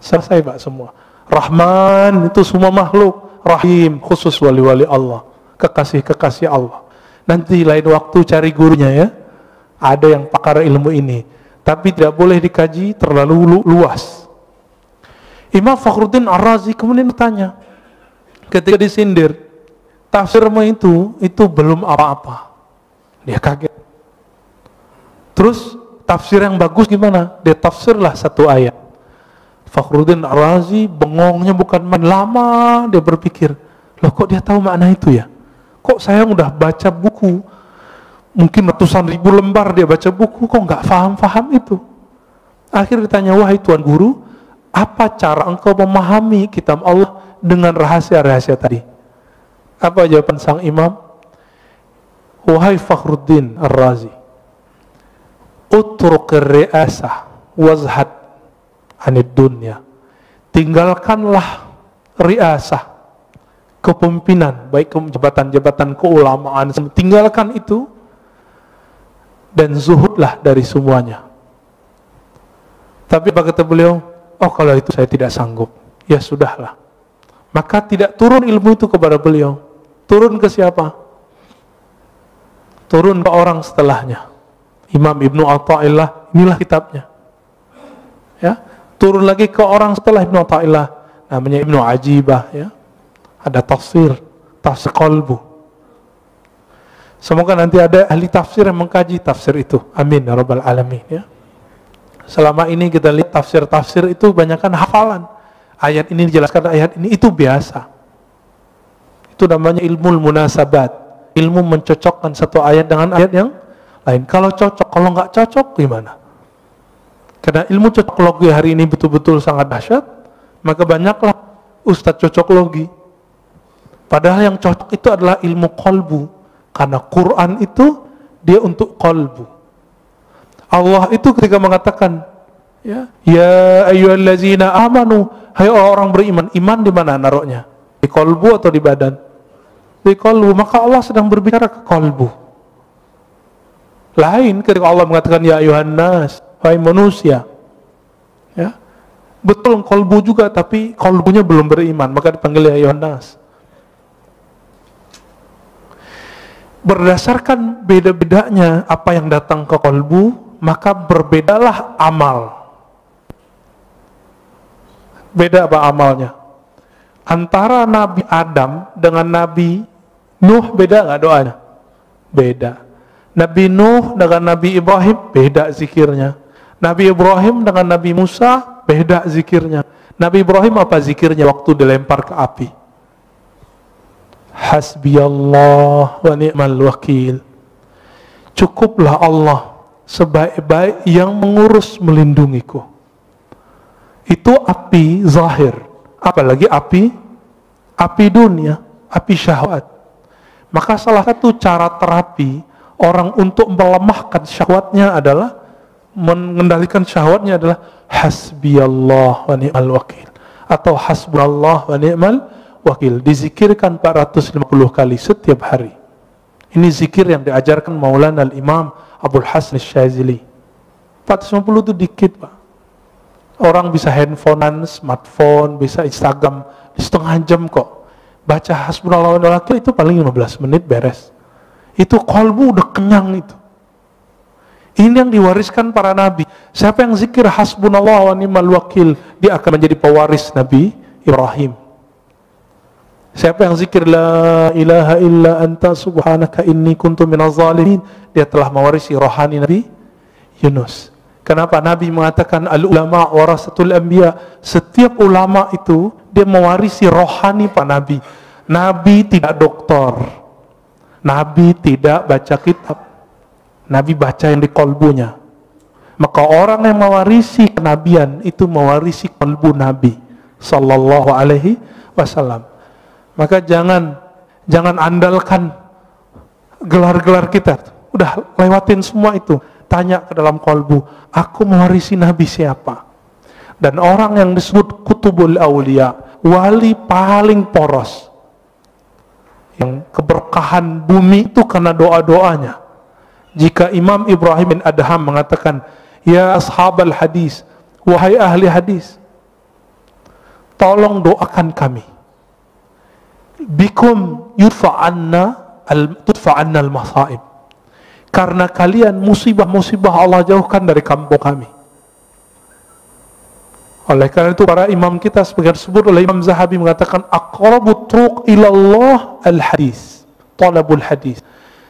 Selesai Pak semua. Rahman itu semua makhluk. Rahim khusus wali-wali Allah, kekasih-kekasih Allah. Nanti lain waktu cari gurunya ya. Ada yang pakar ilmu ini. Tapi tidak boleh dikaji terlalu luas. Imam Fakhruddin Ar-Razi kemudian bertanya, ketika disindir, tafsirmu itu belum apa-apa. Dia kaget. Terus tafsir yang bagus gimana? Dia tafsirlah 1 ayat. Fakhruddin Ar-Razi bengongnya bukan main, lama dia berpikir, loh kok dia tahu makna itu ya? Kok saya udah baca buku mungkin ratusan ribu lembar, dia baca buku kok nggak paham itu. Akhirnya ditanya, wahai Tuan Guru, apa cara engkau memahami kitab Allah dengan rahasia-rahasia tadi? Apa jawaban sang imam? Wahai Fakhruddin Ar-Razi, utruk ri'asah wazhad anid dunya. Tinggalkanlah ri'asah, kepemimpinan, baik jabatan-jabatan keulamaan, tinggalkan itu dan zuhudlah dari semuanya. Tapi apa kata beliau? Oh kalau itu saya tidak sanggup. Ya sudahlah. Maka tidak turun ilmu itu kepada beliau. Turun ke siapa? Turun ke orang setelahnya. Imam Ibnu Athaillah, inilah kitabnya. Ya, turun lagi ke orang setelah Ibnu Athaillah, namanya Ibnu Ajibah ya. Ada tafsir qalbu. Semoga nanti ada ahli tafsir yang mengkaji tafsir itu. Amin ya rabbal alamin ya. Selama ini kita lihat tafsir-tafsir itu banyakkan hafalan. Ayat ini dijelaskan ayat ini, itu biasa. Itu namanya ilmu munasabat. Ilmu mencocokkan satu ayat dengan ayat yang lain. Kalau cocok, kalau nggak cocok gimana? Karena ilmu cocok logi hari ini betul-betul sangat dahsyat, maka banyaklah ustadz cocok logi. Padahal yang cocok itu adalah ilmu qalbu. Karena Quran itu dia untuk qalbu. Allah itu ketika mengatakan, ya ayyuhallazina amanu, hai orang beriman, iman di mana naruhnya? Di qalbu atau di badan? Di qalbu. Maka Allah sedang berbicara ke qalbu. Lain ketika Allah mengatakan ya ayyuhan nas, hai manusia. Ya. Betul qalbu juga, tapi qalbunya belum beriman, maka dipanggil ya ayyuhan nas. Berdasarkan beda-bedanya apa yang datang ke qalbu, maka berbedalah amal. Beda apa amalnya? Antara Nabi Adam dengan Nabi Nuh beda nggak doanya? Beda. Nabi Nuh dengan Nabi Ibrahim beda zikirnya. Nabi Ibrahim dengan Nabi Musa beda zikirnya. Nabi Ibrahim apa zikirnya waktu dilempar ke api? Hasbiyallah wa ni'mal wakil. Cukuplah Allah sebaik-baik yang mengurus melindungiku. Itu api zahir. Apalagi api dunia, api syahwat. Maka salah satu cara terapi orang untuk melemahkan syahwatnya adalah, mengendalikan syahwatnya adalah hasbiyallah wa ni'mal wakil, atau hasbunallah wa ni'mal wakil, dizikirkan 450 kali setiap hari. Ini zikir yang diajarkan Maulana al-Imam Abdul Hasan Syazili. 450 itu dikit, Pak. Orang bisa handphonean, smartphone, bisa Instagram setengah jam kok. Baca hasbunallah wa ni'mal wakil itu paling 15 menit beres. Itu qalbu udah kenyang itu. Ini yang diwariskan para nabi. Siapa yang zikir hasbunallah wa ni'mal wakil, dia akan menjadi pewaris Nabi Ibrahim. Siapa yang zikir la ilaha illa anta subhanaka inni kuntu minaz zalimin, dia telah mewarisi rohani Nabi Yunus. Kenapa Nabi mengatakan al-ulama warasatul anbiya? Setiap ulama itu dia mewarisi rohani para nabi. Nabi tidak doktor. Nabi tidak baca kitab. Nabi baca yang di qalbunya. Maka orang yang mewarisi kenabian itu mewarisi qalbu Nabi sallallahu alaihi wasallam. Maka jangan andalkan gelar-gelar kita. Udah lewatin semua itu. Tanya ke dalam qalbu, aku mewarisi Nabi siapa? Dan orang yang disebut kutubul awliya, wali paling poros, yang keberkahan bumi itu karena doa-doanya. Jika Imam Ibrahim bin Adham mengatakan, ya ashabal hadis, wahai ahli hadis, tolong doakan kami. Bikum tudfa'anna al-masaib. Karena kalian musibah-musibah Allah jauhkan dari kampung kami. Oleh karena itu para imam kita sebagian disebut oleh Imam Zahabi mengatakan aqrabut turuq ilallah al-hadis, talabul hadis.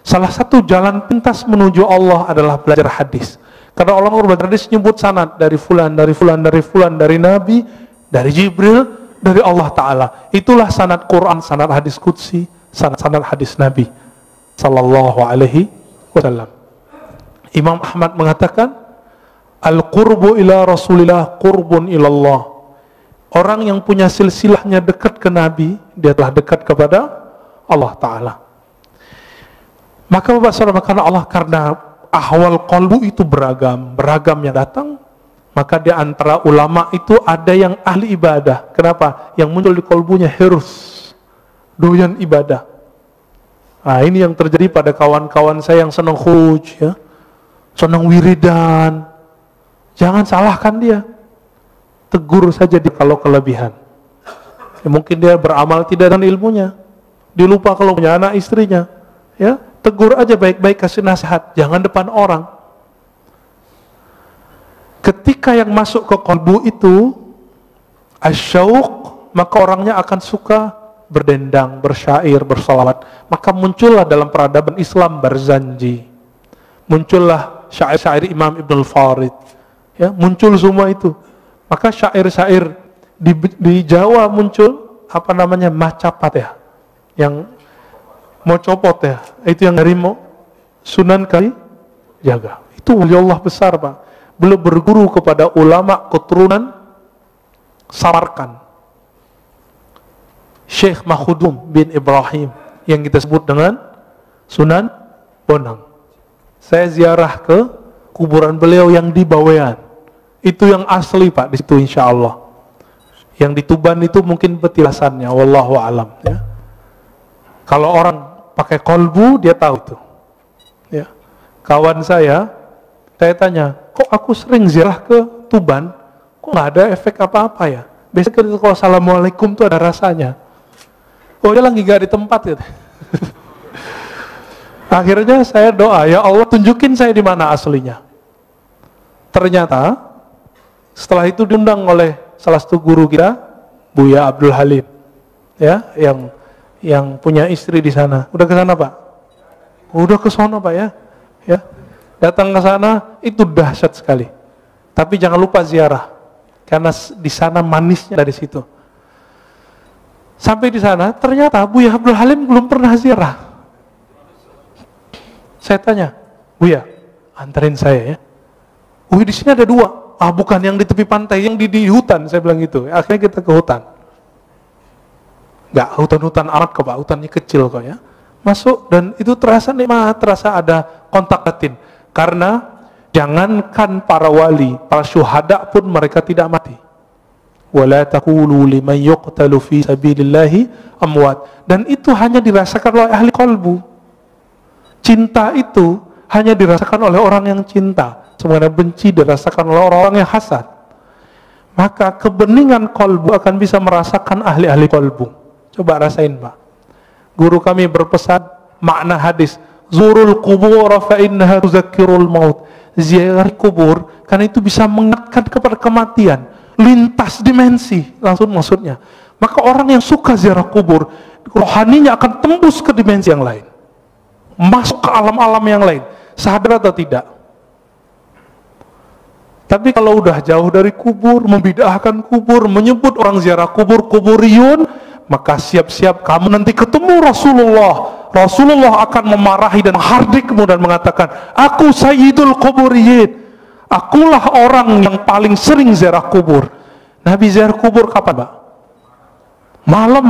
Salah satu jalan pintas menuju Allah adalah belajar hadis. Karena Allah belajar hadis nyebut sanad dari fulan, dari fulan, dari fulan, dari Nabi, dari Jibril, dari Allah Ta'ala. Itulah sanad Quran, sanad hadis qudsi, sanad hadis Nabi sallallahu alaihi wasallam. Imam Ahmad mengatakan al-qurbu ila Rasulillah qurbun ilallah. Orang yang punya silsilahnya dekat ke Nabi, dia telah dekat kepada Allah Ta'ala. Maka Bapak Saudara, karena Allah, karena ahwal qalbu itu beragam yang datang, maka di antara ulama itu ada yang ahli ibadah. Kenapa? Yang muncul di qalbunya hirs, doyan ibadah. Nah, ini yang terjadi pada kawan-kawan saya yang senang khuj, ya, senang wiridan. Jangan salahkan dia, tegur saja dia kalau kelebihan. Ya, mungkin dia beramal tidak dengan ilmunya, dia lupa kalau punya anak istrinya, ya, tegur aja baik-baik, kasih nasihat, jangan depan orang. Ketika yang masuk ke qalbu itu asyauq, maka orangnya akan suka berdendang, bersyair, bersolawat. Maka muncullah dalam peradaban Islam Barzanji, muncullah syair-syair Imam Ibn al-Farid, ya, muncul semua itu. Maka syair-syair di Jawa muncul apa namanya, macapat ya, yang mau copot ya, itu yang dari Sunan Kalijaga. Itu wali Allah besar, Pak. Beliau berguru kepada ulama keturunan Samarkand, Syekh Mahudum bin Ibrahim, yang kita sebut dengan Sunan Bonang. Saya ziarah ke kuburan beliau yang di Bawean. Itu yang asli, Pak, di situ insya Allah. Yang di Tuban itu mungkin petilasannya, wallahu alam, ya. Kalau orang pakai kolbu, dia tahu itu, ya. Kawan saya tanya, kok aku sering ziarah ke Tuban, kok nggak ada efek apa-apa ya? Biasanya kalau assalamualaikum tuh ada rasanya. Oh, dia lagi gak di tempat gitu. Akhirnya saya doa, ya Allah tunjukin saya di mana aslinya. Ternyata setelah itu diundang oleh salah satu guru kita, Buya Abdul Halim, ya, yang punya istri di sana. Udah ke sana, Pak? Udah ke sana, Pak, ya. Ya. Datang ke sana itu dahsyat sekali. Tapi jangan lupa ziarah, karena di sana manisnya dari situ. Sampai di sana ternyata Buya Abdul Halim belum pernah ziarah. Saya tanya, Buya, anterin saya ya. Di sini ada dua. Bukan yang di tepi pantai, yang di hutan. Saya bilang gitu. Akhirnya kita ke hutan. Nggak hutan-hutan amat kok, Pak. Hutannya kecil kok ya. Masuk dan itu terasa nikmat, terasa ada kontak batin. Karena jangankan para wali, para syuhada pun mereka tidak mati. Wala taqulu liman yuqtalu fi sabilillahi amwat. Dan itu hanya dirasakan oleh ahli qalbu. Cinta itu hanya dirasakan oleh orang yang cinta. Semuanya benci dirasakan oleh orang-orang yang hasad. Maka kebeningan qalbu akan bisa merasakan ahli-ahli qalbu. Coba rasain, Pak. Guru kami berpesan makna hadis, zurul qubur fa innaha tuzakkirul maut. Ziarah kubur karena itu bisa mengingatkan kepada kematian, lintas dimensi langsung maksudnya. Maka orang yang suka ziarah kubur, rohaninya akan tembus ke dimensi yang lain, masuk ke alam-alam yang lain, sadar atau tidak. Tapi kalau udah jauh dari kubur, membid'ahkan kubur, menyebut orang ziarah kubur kuburiyun, maka siap-siap kamu nanti ketemu Rasulullah. Rasulullah akan memarahi dan menghardik dan mengatakan, aku sayyidul kuburiyin, akulah orang yang paling sering ziarah kubur. Nabi ziarah kubur kapan, Pak? Malam.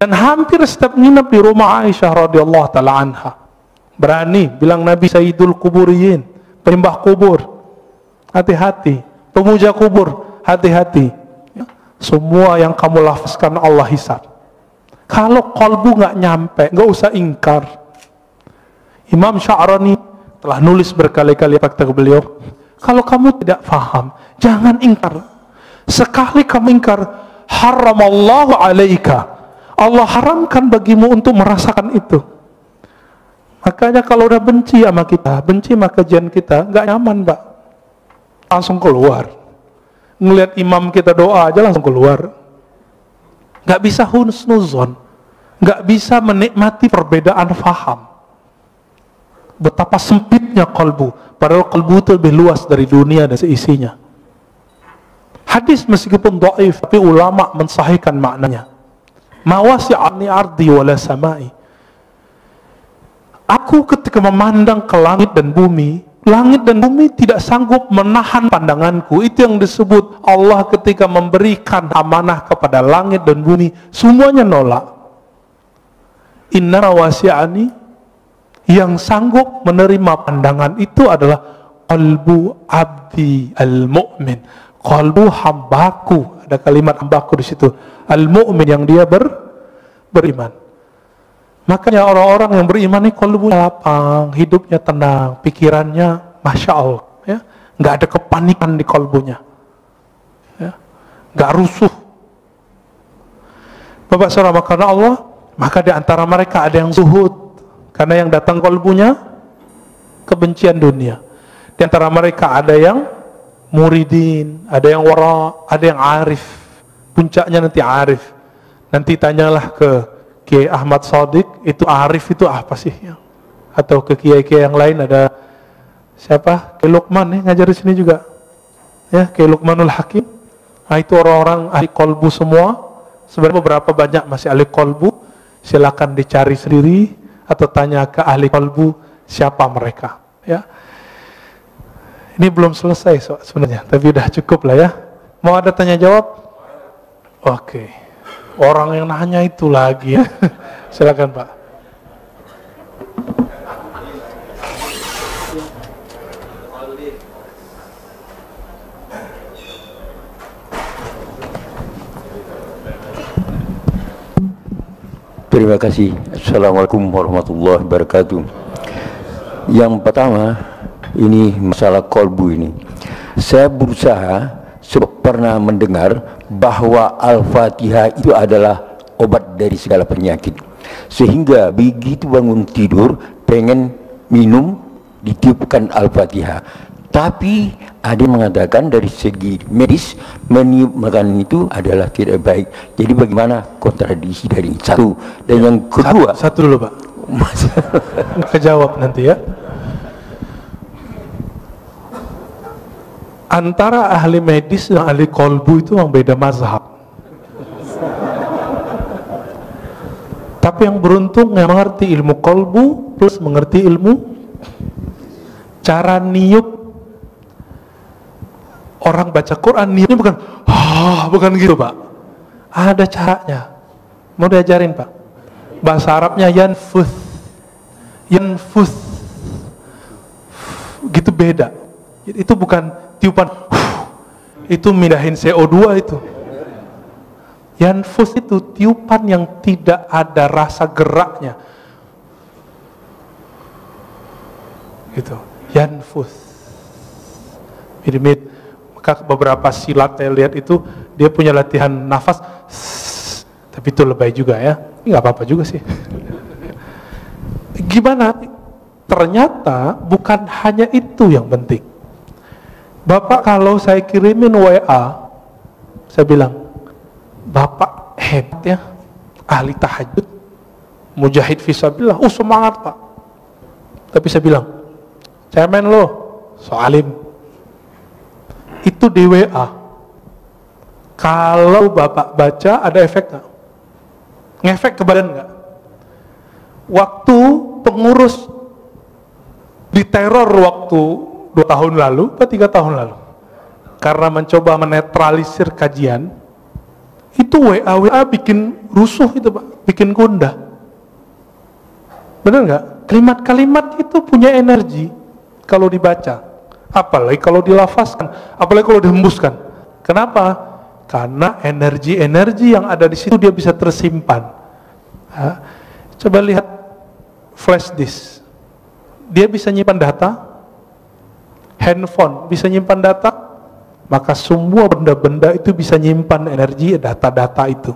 Dan hampir setiap nginep di rumah Aisyah radhiyallahu ta'ala anha. Berani bilang Nabi sayyidul kuburiyin, penyembah kubur, hati-hati. Pemuja kubur, hati-hati. Semua yang kamu lafazkan Allah hisab. Kalau kolbu nggak nyampe, nggak usah ingkar. Imam Sya'rani telah nulis berkali-kali fakta beliau, kalau kamu tidak paham, jangan ingkar. Sekali kamu ingkar, haramallahu alaika, Allah haramkan bagimu untuk merasakan itu. Makanya kalau udah benci sama kita, benci sama kajian kita, nggak nyaman, Pak. Langsung keluar. Ngelihat imam kita doa aja langsung keluar. Nggak bisa husnuzon, nggak bisa menikmati perbedaan faham. Betapa sempitnya kalbu, padahal kalbu itu lebih luas dari dunia dan seisinya. Hadis meskipun dhaif, tapi ulama mensahihkan maknanya. Mawasi'ani ardi wala samai. Aku ketika memandang ke langit dan bumi tidak sanggup menahan pandanganku. Itu yang disebut Allah ketika memberikan amanah kepada langit dan bumi, semuanya nolak. Inna wasi'ani, yang sanggup menerima pandangan itu adalah qalbu abdi al-mu'min, qalbu hambaku. Ada kalimat hambaku di situ, al-mu'min, yang dia beriman. Makanya orang-orang yang beriman ini qalbunya lapang, hidupnya tenang, pikirannya masya Allah, ya, nggak ada kepanikan di qalbunya, ya, nggak rusuh. Bapak saudara, karena Allah, maka di antara mereka ada yang zuhud, karena yang datang qalbunya kebencian dunia. Di antara mereka ada yang muridin, ada yang wara, ada yang arif, puncaknya nanti arif. Nanti tanyalah ke Kiai Ahmad Shadiq, itu arif itu apa sih? Atau ke kiai-kiai yang lain, ada siapa? Kiai Luqman ngajar di sini juga. Ya, Kiai Luqmanul Hakim. Nah, itu orang-orang ahli kolbu semua. Sebenarnya beberapa banyak masih ahli kolbu. Silakan dicari sendiri atau tanya ke ahli kolbu siapa mereka. Ya, ini belum selesai sebenarnya, tapi udah cukup lah ya. Mau ada tanya jawab? Oke. Orang yang nanya itu lagi ya. Silakan Pak. Terima kasih. Assalamualaikum warahmatullahi wabarakatuh. Yang pertama, ini masalah kolbu ini. Saya berusaha, pernah mendengar bahwa Al-Fatihah itu adalah obat dari segala penyakit. Sehingga begitu bangun tidur, pengen minum, ditiupkan Al-Fatihah. Tapi ada yang mengatakan dari segi medis meniup makanan itu adalah tidak baik. Jadi bagaimana kontradiksi dari satu dan yang kedua? Satu dulu Pak. Kejawab nanti ya. Antara ahli medis dan ahli kolbu itu yang beda mazhab. Tapi yang beruntung yang mengerti ilmu kolbu plus mengerti ilmu cara niup. Orang baca Quran niatnya bukan gitu Pak. Ada caranya. Mau diajarin Pak. Bahasa Arabnya yanfuth. Gitu beda. Itu bukan tiupan. Itu mindahin CO2 itu. Yanfuth itu tiupan yang tidak ada rasa geraknya. Gitu. Yanfuth. Mirip. Maka beberapa silat saya lihat itu dia punya latihan nafas, tapi itu lebay juga ya. Ini nggak apa-apa juga sih. Gimana? Ternyata bukan hanya itu yang penting. Bapak kalau saya kirimin WA, saya bilang, Bapak hebat ya, ahli tahajud, mujahid fisabilillah, semangat Pak. Tapi saya bilang, cemen lo, soalim. Itu di WA. Kalau Bapak baca ada efek nggak? Ngefek ke badan nggak? Waktu pengurus diteror waktu 2 tahun lalu atau 3 tahun lalu, karena mencoba menetralisir kajian, itu WA bikin rusuh itu Pak, bikin gundah. Benar nggak? Kalimat-kalimat itu punya energi kalau dibaca. Apalagi kalau dilafazkan, apalagi kalau dihembuskan. Kenapa? Karena energi-energi yang ada di situ dia bisa tersimpan. Coba lihat flash disk, dia bisa nyimpan data. Handphone bisa nyimpan data, maka semua benda-benda itu bisa nyimpan energi, data-data itu.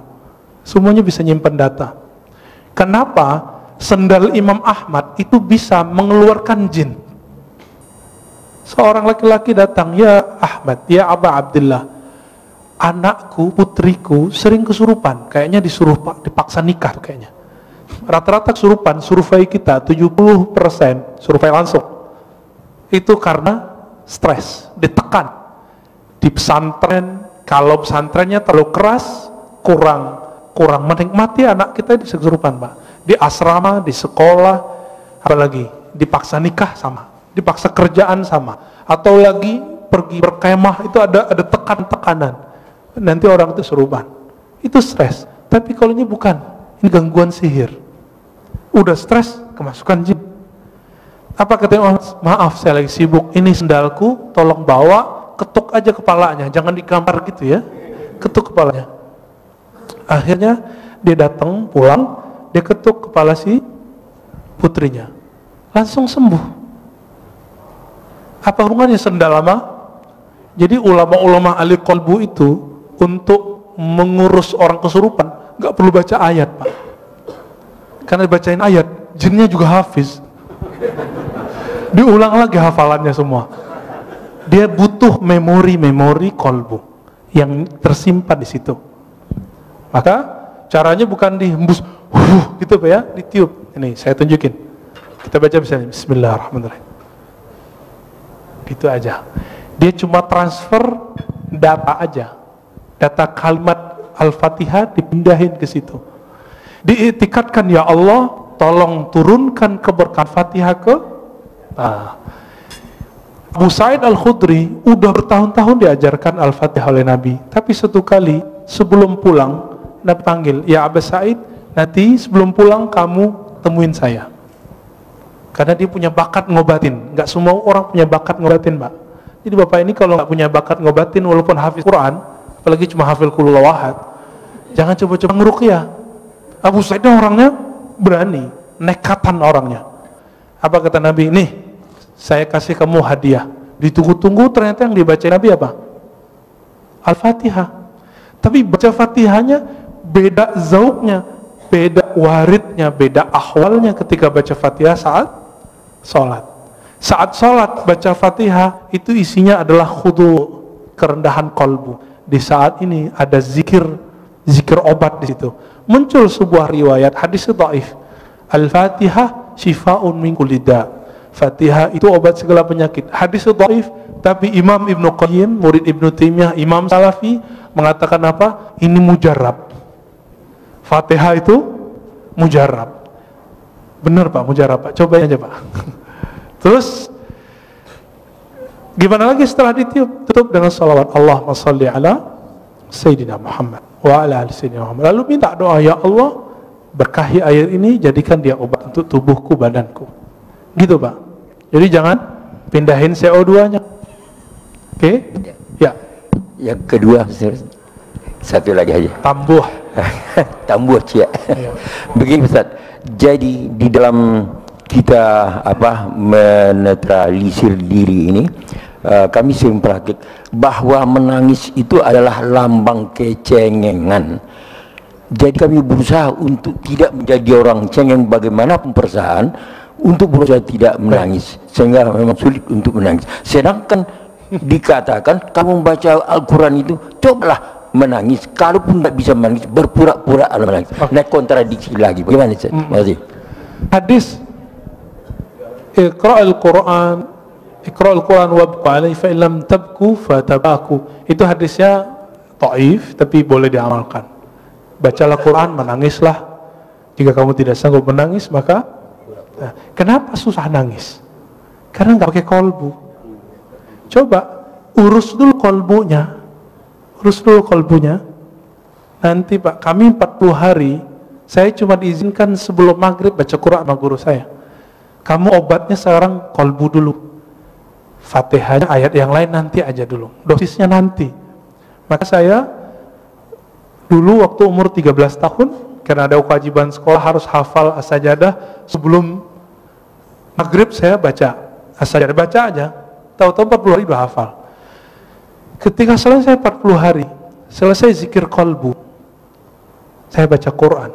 Semuanya bisa nyimpan data. Kenapa sendal Imam Ahmad itu bisa mengeluarkan jin? Seorang laki-laki datang, ya Ahmad, ya Aba Abdullah, anakku, putriku sering kesurupan, kayaknya dipaksa nikah kayaknya. Rata-rata kesurupan, survei kita 70% survei langsung itu karena stres, ditekan di pesantren. Kalau pesantrennya terlalu keras, kurang menikmati anak kita di kesurupan Pak. Di asrama, di sekolah, apalagi dipaksa nikah sama, dipaksa kerjaan sama, atau lagi pergi berkemah itu ada tekanan, nanti orang itu seruban, itu stres. Tapi kalau ini bukan, ini gangguan sihir. Udah stres, kemasukan jin. Apa katanya? Maaf saya lagi sibuk, ini sendalku, tolong bawa, ketuk aja kepalanya, jangan digampar gitu ya, ketuk kepalanya. Akhirnya dia datang pulang, dia ketuk kepala si putrinya, langsung sembuh. Apa hubungannya sendal sama? Jadi ulama-ulama ahli kolbu itu untuk mengurus orang kesurupan nggak perlu baca ayat Pak, karena dibacain ayat jinnya juga hafiz, diulang lagi hafalannya semua. Dia butuh memori kolbu yang tersimpan di situ. Maka Caranya bukan dihembus, gitu Pak ya, ditiup. Ini saya tunjukin. Kita baca misalnya, Bismillahirrahmanirrahim. Gitu aja. Dia cuma transfer data aja. Data kalimat Al-Fatihah dipindahin ke situ. Diiktikadkan, ya Allah, tolong turunkan keberkahan Fatihah ke Abu Sa'id Al-Khudri udah bertahun-tahun diajarkan Al-Fatihah oleh Nabi. Tapi satu kali sebelum pulang Nabi panggil, ya Abu Sa'id, nanti sebelum pulang kamu temuin saya. Karena dia punya bakat ngobatin. Gak semua orang punya bakat ngobatin, Pak. Jadi Bapak ini kalau gak punya bakat ngobatin, walaupun hafiz Quran, apalagi cuma hafil qul huwallahu ahad, jangan coba-coba ngeruqyah. Abu Sa'id orangnya berani, nekatan orangnya. Apa kata Nabi? Nih, saya kasih kamu hadiah. Ditunggu-tunggu, ternyata yang dibaca Nabi apa? Al-Fatihah. Tapi baca Fatihahnya beda zauknya, beda waridnya, beda ahwalnya ketika baca Fatihah saat sholat. Saat sholat baca Fatihah itu isinya adalah khudu, kerendahan kolbu. Di saat ini ada zikir obat di situ. Muncul sebuah riwayat hadis dhaif. Al-Fatihah shifaun min kulli da. Fatihah itu obat segala penyakit. Hadis dhaif, tapi Imam Ibnu Qayyim, murid Ibnu Taimiyah, Imam Salafi mengatakan apa? Ini mujarab. Fatihah itu mujarab. Benar Pak, mujarab Pak. Cobain aja Pak. Terus gimana lagi setelah ditiup? Tutup dengan salawat Allahumma shalli ala Sayyidina Muhammad wa ala ali Sayyidina Muhammad. Lalu minta doa, ya Allah, berkahi air ini, jadikan dia obat untuk tubuhku, badanku. Gitu Pak. Jadi jangan pindahin CO2-nya. Oke? Ya. Yang kedua, satu lagi aja. Tambuh. Tambuh cia. Ya. Begini Ustaz. Jadi di dalam kita menetralisir diri ini, kami sering praktik bahwa menangis itu adalah lambang kecengengan. Jadi kami berusaha untuk tidak menjadi orang cengeng bagaimanapun perasaan, untuk berusaha tidak menangis, sehingga memang sulit untuk menangis. Sedangkan dikatakan kamu membaca Al-Quran itu cobalah menangis, kalaupun tidak bisa menangis berpura-pura menangis. Nah, kontradiksi lagi. Bagaimana Ustaz? Makasih. Hadis Iqra'ul Quran wabqa alaihi fa illam tabku fatabaku. Itu hadisnya dhaif tapi boleh diamalkan. Bacalah Quran, menangislah. Jika kamu tidak sanggup menangis, maka kenapa susah nangis? Karena nggak pakai kolbu. Coba urus dulu kolbunya. Nanti Pak, kami 40 hari saya cuma diizinkan sebelum maghrib baca Quran sama guru saya. Kamu obatnya sekarang kolbu dulu. Fatihahnya ayat yang lain nanti aja dulu. Dosisnya nanti. Maka saya dulu waktu umur 13 tahun, karena ada kewajiban sekolah harus hafal as-sajadah, sebelum maghrib saya baca as-sajadah, baca aja. Tahu-tahu 40 hari udah hafal. Ketika selesai 40 hari, selesai zikir kolbu, saya baca Quran.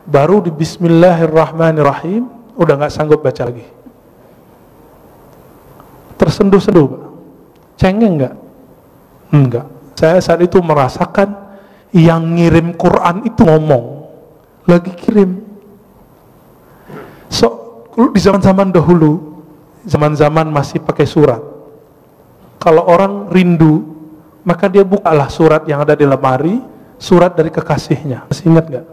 Baru di Bismillahirrahmanirrahim udah nggak sanggup baca lagi. Tersenduh-senduh Pak. Cengeng nggak? Enggak. Saya saat itu merasakan yang ngirim Quran itu ngomong, lagi kirim. Di zaman-zaman dahulu, zaman-zaman masih pakai surat, kalau orang rindu, maka dia bukalah surat yang ada di lemari, surat dari kekasihnya. Masih ingat nggak?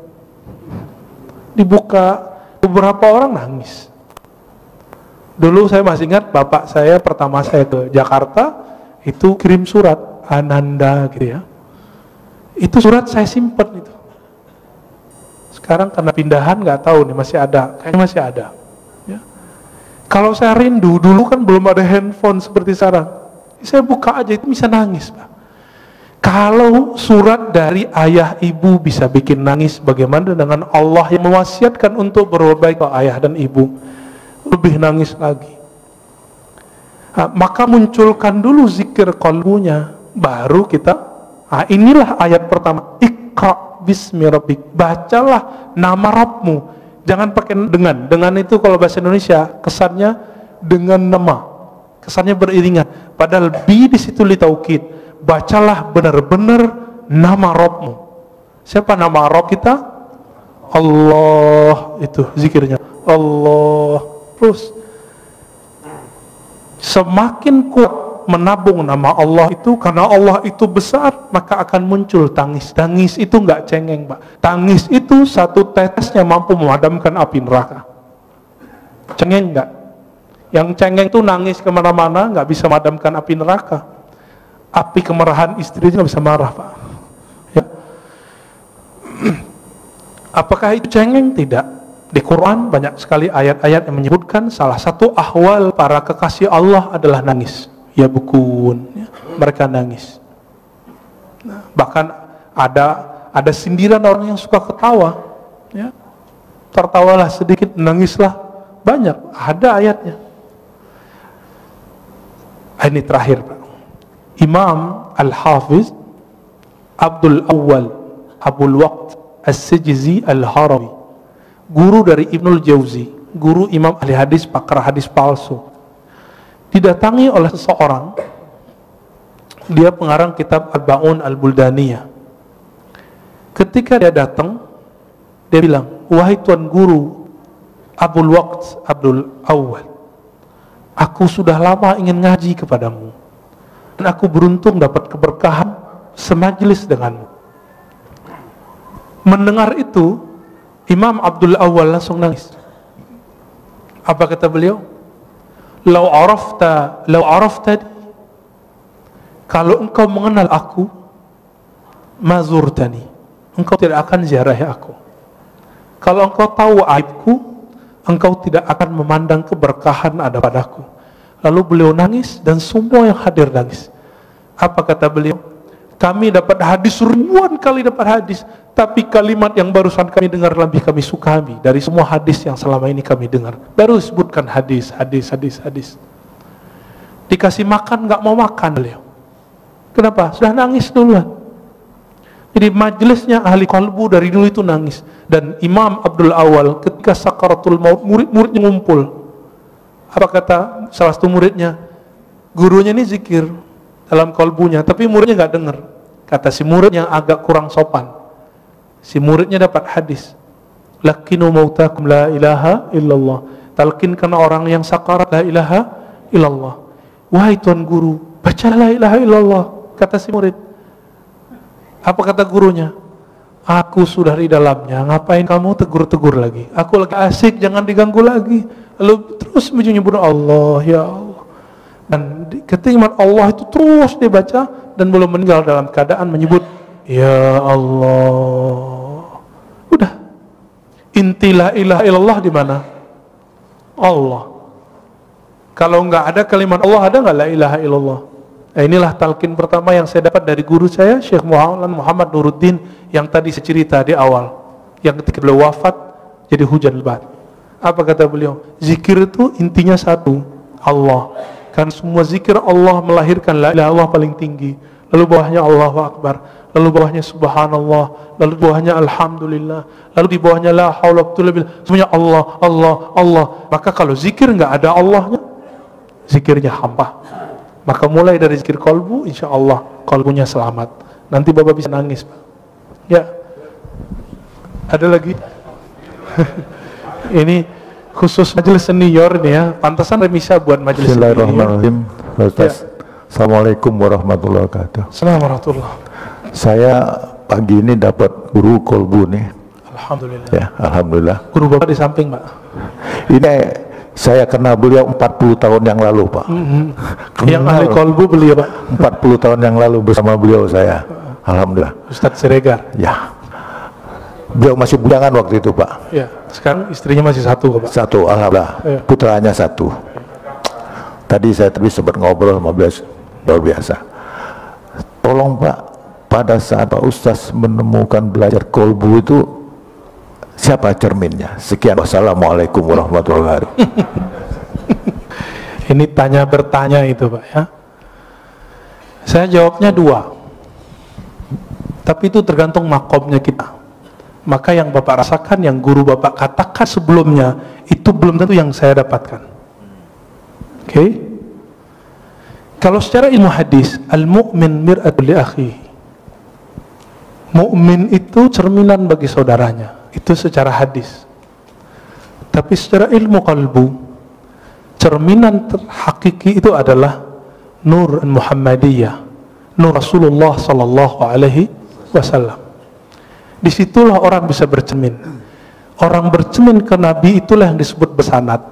Dibuka, beberapa orang nangis. Dulu saya masih ingat, bapak saya pertama saya ke Jakarta itu kirim surat Ananda gitu ya. Itu surat saya simpen itu. Sekarang karena pindahan nggak tahu nih masih ada, kayaknya masih ada. Ya. Kalau saya rindu, dulu kan belum ada handphone seperti sekarang. Saya buka aja itu bisa nangis Pak. Kalau surat dari ayah ibu bisa bikin nangis, bagaimana dengan Allah yang mewasiatkan untuk berbuat baik ke ayah dan ibu? Lebih nangis lagi. Maka munculkan dulu zikir kolbunya, baru kita. Inilah ayat pertama. Iqra bismi rabbik. Bacalah nama Rabbmu. Jangan pakai dengan. Dengan itu kalau bahasa Indonesia kesannya dengan nama. Kesannya beriringan. Padahal bi di situ li taukid. Bacalah benar-benar nama Rabbmu. Siapa nama Rabb kita? Allah, itu zikirnya. Allah. Terus semakin kuat menabung nama Allah itu, karena Allah itu besar, maka akan muncul tangis. Tangis itu nggak cengeng, Pak. Tangis itu satu tetesnya mampu memadamkan api neraka. Cengeng nggak? Yang cengeng itu nangis kemana-mana, nggak bisa memadamkan api neraka. Api kemarahan istrinya nggak bisa marah, Pak. Ya. Apakah itu cengeng? Tidak. Di Quran banyak sekali ayat-ayat yang menyebutkan salah satu ahwal para kekasih Allah adalah nangis. Ya bukun, ya, mereka nangis. Nah, bahkan ada sindiran orang yang suka ketawa, ya. Tertawalah sedikit, nangislah banyak. Ada ayatnya. Ini terakhir, Pak. Imam Al-Hafiz Abdul Awwal Abul Waqt As-Sijzi Al-Harawi, guru dari Ibnul Jauzi, guru imam ahli hadis, pakar hadis palsu, didatangi oleh seseorang. Dia pengarang kitab Al-Ba'un Al-Buldaniyah. Ketika dia datang, dia bilang, wahai tuan guru Abul Waqt Abdul Awwal, aku sudah lama ingin ngaji kepadamu, dan aku beruntung dapat keberkahan semajlis denganmu. Mendengar itu, Imam Abdul Awwal langsung nangis. Apa kata beliau? Lau araftani, kalau engkau mengenal aku, mazurtani, engkau tidak akan ziarahi aku. Kalau engkau tahu aibku, engkau tidak akan memandang keberkahan ada padaku. Lalu beliau nangis dan semua yang hadir nangis. Apa kata beliau? Kami dapat hadis, ribuan kali dapat hadis, tapi kalimat yang barusan kami dengar lebih kami sukai dari semua hadis yang selama ini kami dengar. Baru sebutkan hadis. Dikasih makan nggak mau makan beliau. Kenapa? Sudah nangis duluan. Jadi majelisnya ahli qalbu dari dulu itu nangis. Dan Imam Abdul Awwal ketika sakaratul maut, murid-muridnya ngumpul. Apa kata salah satu muridnya? Gurunya ini zikir dalam kalbunya, tapi muridnya nggak dengar. Kata si murid yang agak kurang sopan, si muridnya dapat hadis, lakinu mautakum la ilaha illallah, talkinkan orang yang sakarat la ilaha illallah. Wahai tuan guru, baca la ilaha illallah, kata si murid. Apa kata gurunya? Aku sudah di dalamnya, ngapain kamu tegur-tegur lagi? Aku lagi asik, jangan diganggu lagi. Lalu terus menyebut Allah, ya Allah. Dan ketika Allah itu terus dibaca dan belum meninggal dalam keadaan menyebut ya Allah. Udah. Inti la ilaha illallah di mana? Allah. Kalau enggak ada kalimat Allah, ada enggak la ilaha illallah? Nah, inilah talqin pertama yang saya dapat dari guru saya, Syekh Muhammad Nuruddin, yang tadi saya cerita di awal. Yang ketika beliau wafat jadi hujan lebat. Apa kata beliau? Zikir itu intinya satu, Allah. Kan semua zikir Allah melahirkan la ilaha illallah paling tinggi, lalu bawahnya Allahu Akbar, lalu bawahnya Subhanallah, lalu bawahnya Alhamdulillah, lalu di bawahnya la haula wala quwwata illa billah, semuanya Allah, Allah, Allah. Maka kalau zikir nggak ada Allahnya, zikirnya hampa. Maka mulai dari zikir kolbu, insya Allah kolbunya selamat. Nanti Bapak bisa nangis, Pak. Ya, ada lagi. Ini khusus majelis senior nih ya, pantasan remisa buat majelis senior. Bismillahirrahmanirrahim. Ustaz, Assalamualaikum warahmatullahi wabarakatuh. Assalamualaikum warahmatullahi. Saya pagi ini dapat guru kolbu nih. Alhamdulillah. Ya, alhamdulillah. Guru Bapak di samping, Pak. Ini saya kenal beliau 40 tahun yang lalu, Pak. Yang ahli kolbu beliau, Pak. 40 tahun yang lalu bersama beliau saya. Alhamdulillah. Ustadz Siregar. Ya. Beliau masih bujangan waktu itu, Pak. Ya, sekarang istrinya masih satu, Pak. Satu, alhamdulillah. Ya. Putranya satu. Tadi saya sempat ngobrol sama beliau, luar biasa. Tolong, Pak, pada saat Pak Ustaz menemukan belajar kolbu itu, siapa cerminnya? Sekian, wassalamualaikum warahmatullahi wabarakatuh. Ini tanya bertanya itu, Pak, ya. Saya jawabnya dua. Tapi itu tergantung makomnya kita. Maka yang Bapak rasakan, yang guru Bapak katakan sebelumnya, itu belum tentu yang saya dapatkan. Oke? Kalau secara ilmu hadis, al-mu'min mir'atul li akhihi. Mukmin itu cerminan bagi saudaranya, itu secara hadis. Tapi secara ilmu kalbu, cerminan hakiki itu adalah nur Muhammadiyah, nur Rasulullah sallallahu alaihi wasallam. Disitulah orang bisa bercermin. Orang bercermin ke Nabi itulah yang disebut bersanad.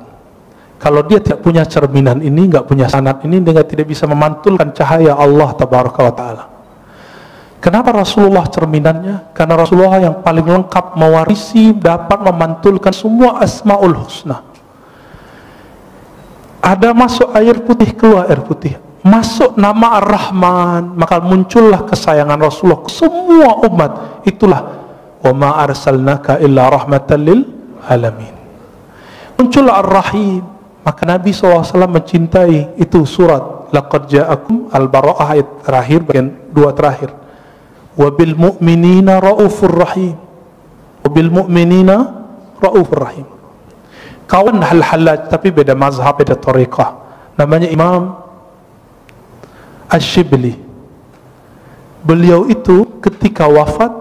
Kalau dia tidak punya cerminan ini, nggak punya sanad ini, dia tidak bisa memantulkan cahaya Allah tabaraka wa ta'ala. Kenapa Rasulullah cerminannya? Karena Rasulullah yang paling lengkap mewarisi, dapat memantulkan semua asmaul husna. Ada masuk air putih, keluar air putih. Masuk nama Ar-Rahman, maka muncullah kesayangan Rasulullah ke semua umat. Itulah wa ma arsalnaka illa rahmatan lil alamin. Muncullah Ar-Rahim, maka Nabi SAW mencintai. Itu surat laqad ja'akum Al-Bara'ah ayat terakhir, bagian 2 terakhir. Wabil mu'minina ra'ufur rahim, wabil mu'minina ra'ufur rahim. Kawan Hal-Hallaj, tapi beda mazhab, beda tariqah. Namanya Imam Ash-Shibli. Beliau itu ketika wafat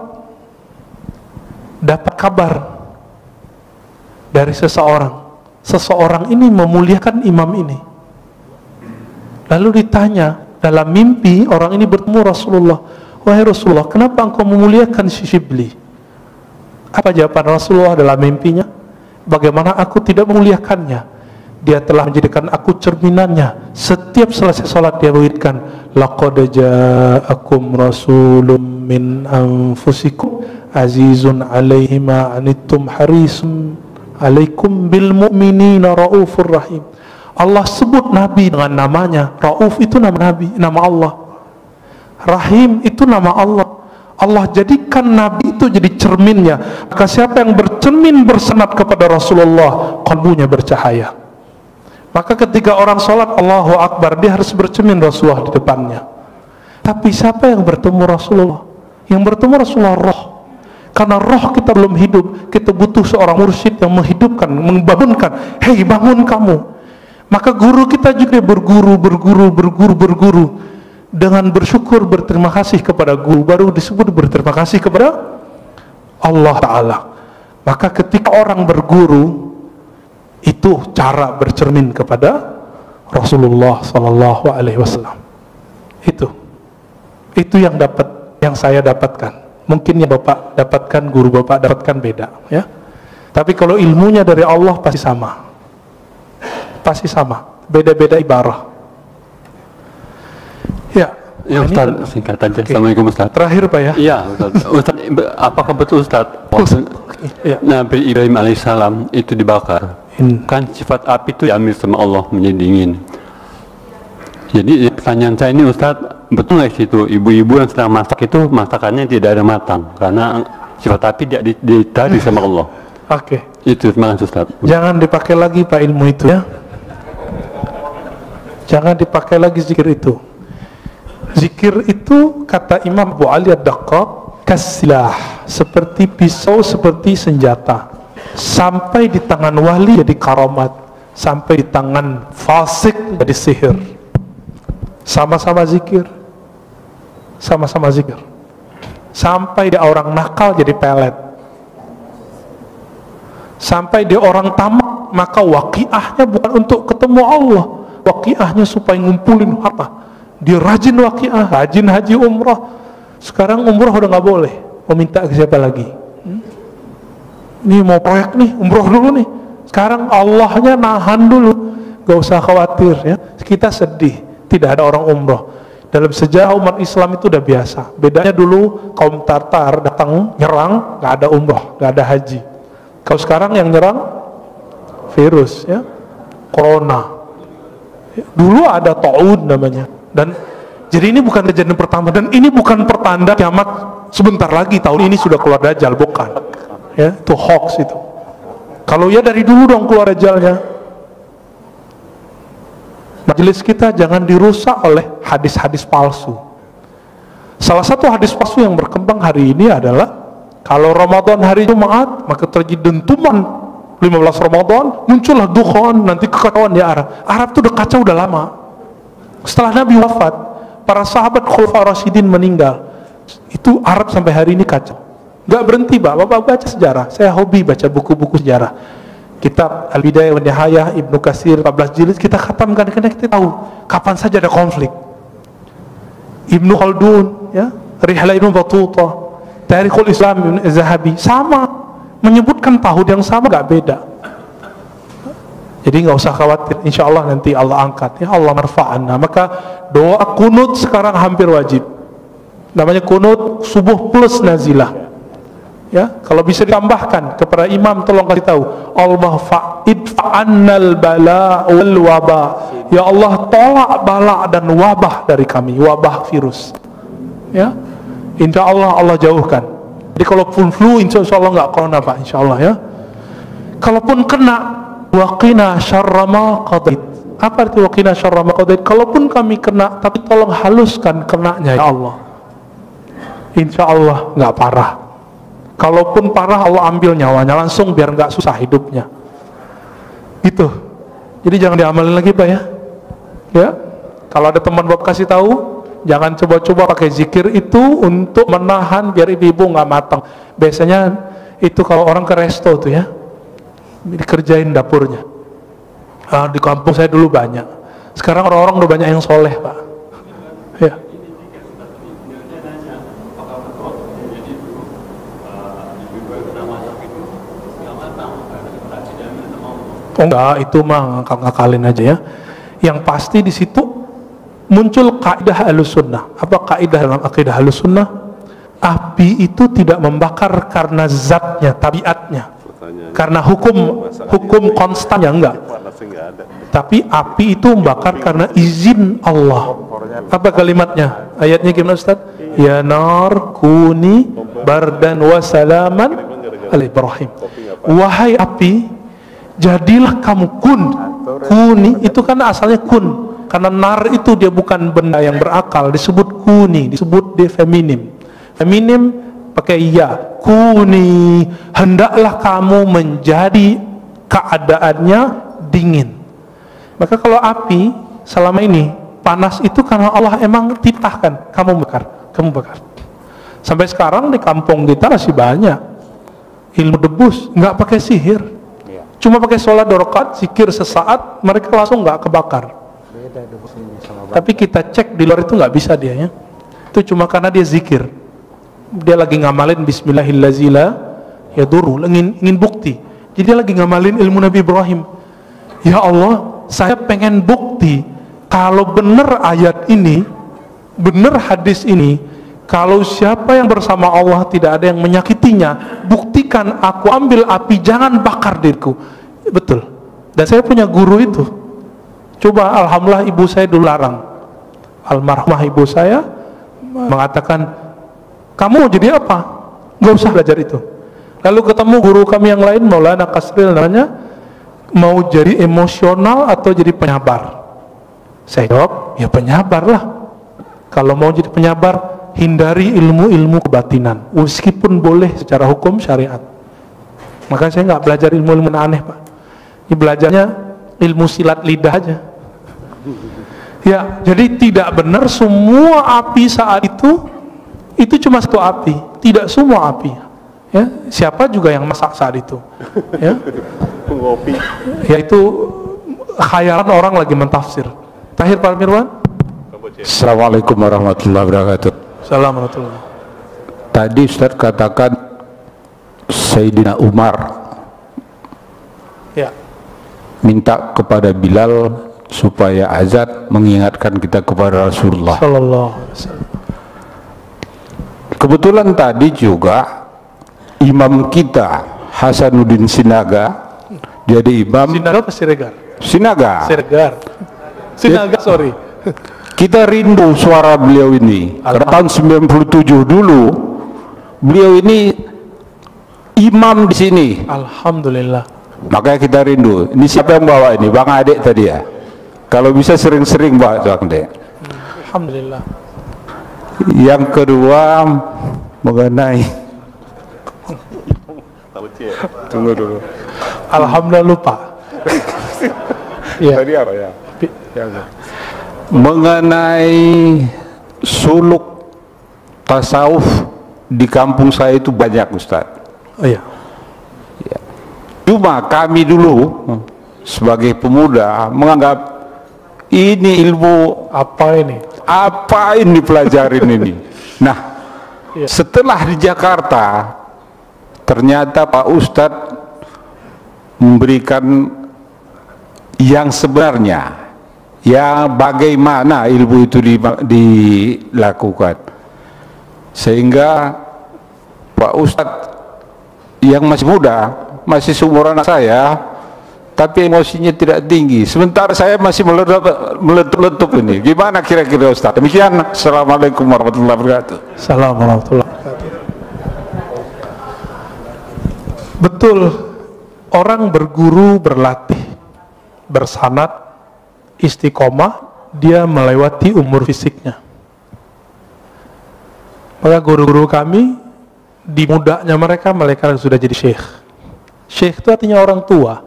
dapat kabar dari seseorang. Seseorang ini memuliakan imam ini. Lalu ditanya dalam mimpi, orang ini bertemu Rasulullah. Wahai Rasulullah, kenapa engkau memuliakan si Shibli? Apa jawaban Rasulullah dalam mimpinya? Bagaimana aku tidak memuliakannya? Dia telah menjadikan aku cerminannya. Setiap selesai salat dia wiridkan, laqad ja'akum rasulun min anfusikum azizun 'alaihi ma anittum harisun 'alaikum bil mu'minina raufur rahim. Allah sebut Nabi dengan namanya. Rauf itu nama Nabi, nama Allah. Rahim itu nama Allah. Allah jadikan Nabi itu jadi cerminnya. Maka siapa yang bercermin bersenat kepada Rasulullah, kalbunya bercahaya. Maka ketika orang sholat Allahu Akbar, dia harus bercermin Rasulullah di depannya. Tapi siapa yang bertemu Rasulullah? Yang bertemu Rasulullah roh. Karena roh kita belum hidup, kita butuh seorang mursyid yang menghidupkan, membangunkan. Hei, bangun kamu. Maka guru kita juga berguru dengan bersyukur, berterima kasih kepada guru, baru disebut berterima kasih kepada Allah Ta'ala. Maka ketika orang berguru, itu cara bercermin kepada Rasulullah Sallallahu Alaihi Wasallam. Itu yang saya dapatkan. Mungkin yang Bapak dapatkan, guru Bapak dapatkan beda, ya. Tapi kalau ilmunya dari Allah pasti sama. Pasti sama. Beda-beda ibarah. Ya Ustaz, singkat aja. Okay. Assalamualaikum Ustaz. Terakhir Pak ya. Iya Ustaz. Ustaz, apakah betul Ustaz Nabi Ibrahim alaihissalam itu dibakar? Kan sifat api itu diambil sama Allah menjadi dingin. Jadi pertanyaan saya ini Ustaz, betul nggak sih itu ibu-ibu yang sedang masak itu masakannya tidak ada matang karena sifat api ditarik sama Allah? Oke. Itu terima kasih Ustaz. Jangan dipakai lagi Pak ilmu itu ya. Jangan dipakai lagi zikir itu. Zikir itu kata Imam Abu Ali Ad-Daqqaq kasilah, seperti pisau, seperti senjata. Sampai di tangan wali jadi karamat, sampai di tangan fasik jadi sihir. Sama-sama zikir. Sama-sama zikir. Sampai dia orang nakal jadi pelet. Sampai dia orang tamak, maka waqiahnya bukan untuk ketemu Allah. Waqiahnya supaya ngumpulin harta. Dia rajin waqiah, rajin haji umrah. Sekarang umrah udah nggak boleh. Mau minta ke siapa lagi? Ini mau proyek nih, umrah dulu nih. Sekarang Allahnya nahan dulu, gak usah khawatir ya. Kita sedih, tidak ada orang umrah. Dalam sejarah umat Islam itu udah biasa. Bedanya dulu kaum Tartar datang nyerang, gak ada umrah, gak ada haji. Kalau sekarang yang nyerang virus ya, corona. Dulu ada ta'ud namanya. Dan jadi ini bukan kejadian pertama, dan ini bukan pertanda kiamat sebentar lagi, tahun ini sudah keluar Dajjal, bukan ya, itu hoax itu. Kalau ya dari dulu dong keluar Dajjalnya. Majelis kita jangan dirusak oleh hadis-hadis palsu. Salah satu hadis palsu yang berkembang hari ini adalah kalau Ramadan hari Jumat maka terjadi dentuman 15 Ramadan, muncullah dukhan, nanti kekacauan di Arab. Arab itu udah kacau udah lama. Setelah Nabi wafat, para sahabat Khulafaur Rasyidin meninggal. Itu Arab sampai hari ini kacau. Nggak berhenti, Bapak baca sejarah. Saya hobi baca buku-buku sejarah. Kitab Al-Bidayah wa Nihayah Ibnu Katsir 14 jilid kita khatamkan karena kita tahu kapan saja ada konflik. Ibnu Khaldun, ya, Rihlah Ibnu Battuta, Tarikhul Islam Ibnu Zahabi, sama menyebutkan tahun yang sama, nggak beda. Jadi nggak usah khawatir, insya Allah nanti Allah angkat, ya Allah marfa'anna. Maka doa kunut sekarang hampir wajib. Namanya kunut subuh plus nazilah. Ya, kalau bisa ditambahkan kepada imam, tolong kasih tahu, Allah fa'idfa'annal bala wal waba. Ya Allah, tolak bala dan wabah dari kami, wabah virus. Ya, insya Allah Allah jauhkan. Jadi kalaupun flu, insya Allah nggak corona Pak, insya Allah ya. Kalaupun kena, waqina syarra ma qadait. Apa arti waqina syarra ma qadait? Kalaupun kami kena, tapi tolong haluskan kenanya ya Allah. Insya Allah nggak parah. Kalaupun parah, Allah ambil nyawanya langsung biar nggak susah hidupnya. Gitu. Jadi jangan diamalin lagi Pak ya. Ya. Kalau ada teman Bapak kasih tahu, jangan coba-coba pakai zikir itu untuk menahan biar ibu-ibu nggak matang. Biasanya itu kalau orang ke resto tuh ya, dikerjain dapurnya. Di kampung saya dulu banyak. Sekarang orang-orang udah banyak yang soleh Pak. Ya. Oh enggak, itu mah ngakalin aja ya. Yang pasti di situ muncul kaidah Ahlussunnah. Apa kaidah dalam akidah Ahlussunnah? Api itu tidak membakar karena zatnya, tabiatnya. Karena hukum konstannya enggak. Tapi api itu membakar karena izin Allah. Apa kalimatnya? Ayatnya gimana Ustaz? Ya nar kuni bardan wa salaman ala Ibrahim. Wahai api, jadilah kamu kuni itu kan asalnya kun, karena nar itu dia bukan benda yang berakal, disebut kuni, disebut dia feminim pakai ya, kuni, hendaklah kamu menjadi keadaannya dingin. Maka kalau api selama ini panas itu karena Allah emang titahkan kamu bakar. Sampai sekarang di kampung kita masih banyak ilmu debus, nggak pakai sihir. Cuma pakai sholat 2 rakaat, zikir sesaat, mereka langsung nggak kebakar. Tapi kita cek di luar itu nggak bisa dia ya. Itu cuma karena dia zikir. Dia lagi ngamalin Bismillahirrahmanirrahim, ya duru, ingin bukti. Jadi dia lagi ngamalin ilmu Nabi Ibrahim. Ya Allah, saya pengen bukti kalau benar ayat ini, benar hadis ini, kalau siapa yang bersama Allah tidak ada yang menyakitinya, buktikan aku ambil api, jangan bakar diriku. Betul. Dan saya punya guru itu. Coba, alhamdulillah ibu saya dulu larang. Almarhumah ibu saya mengatakan, kamu mau jadi apa? Gak usah belajar itu. Lalu ketemu guru kami yang lain, Maulana Kasril namanya, mau jadi emosional atau jadi penyabar? Saya jawab, ya penyabar lah. Kalau mau jadi penyabar, hindari ilmu-ilmu kebatinan, meskipun boleh secara hukum syariat. Maka saya nggak belajar ilmu-ilmu aneh Pak. Ini belajarnya ilmu silat lidah aja. Ya, jadi tidak benar semua api saat itu cuma satu api, tidak semua api. Ya, siapa juga yang masak saat itu? Ya, yaitu khayalan orang lagi mentafsir. Tahir Pak Mirwan. Assalamualaikum warahmatullahi wabarakatuh. Assalamualaikum. Tadi Ustaz katakan Sayyidina Umar ya minta kepada Bilal supaya azan mengingatkan kita kepada Rasulullah sallallahu alaihi wasallam. Kebetulan tadi juga imam kita Hasanuddin Sinaga jadi imam. Sinaga apa Siregar? Sinaga, sorry. Kita rindu suara beliau ini. Karena tahun 97 dulu beliau ini imam di sini. Alhamdulillah. Makanya kita rindu. Ini siapa yang bawa ini? Bang Adek tadi ya. Kalau bisa sering-sering bawa Bang Adek. Alhamdulillah. Yang kedua mengenai tunggu dulu. Alhamdulillah lupa. Tadi apa ya? Mengenai suluk tasawuf di kampung saya itu banyak, Ustaz. Oh iya. Ya. Cuma kami dulu sebagai pemuda menganggap ini ilmu Apa ini? apa ini pelajarin ini. Nah, setelah di Jakarta ternyata Pak Ustadz memberikan yang sebenarnya, ya bagaimana ilmu itu dilakukan, sehingga Pak Ustadz yang masih muda, masih seumuran anak saya, tapi emosinya tidak tinggi, sementara saya masih meletup ini. Gimana kira-kira Ustaz? Demikian. Assalamualaikum warahmatullahi wabarakatuh. Assalamualaikum warahmatullahi wabarakatuh. Betul, orang berguru, berlatih, bersanad, istiqomah, dia melewati umur fisiknya. Maka guru-guru kami di mudanya mereka sudah jadi syekh. Syekh itu artinya orang tua.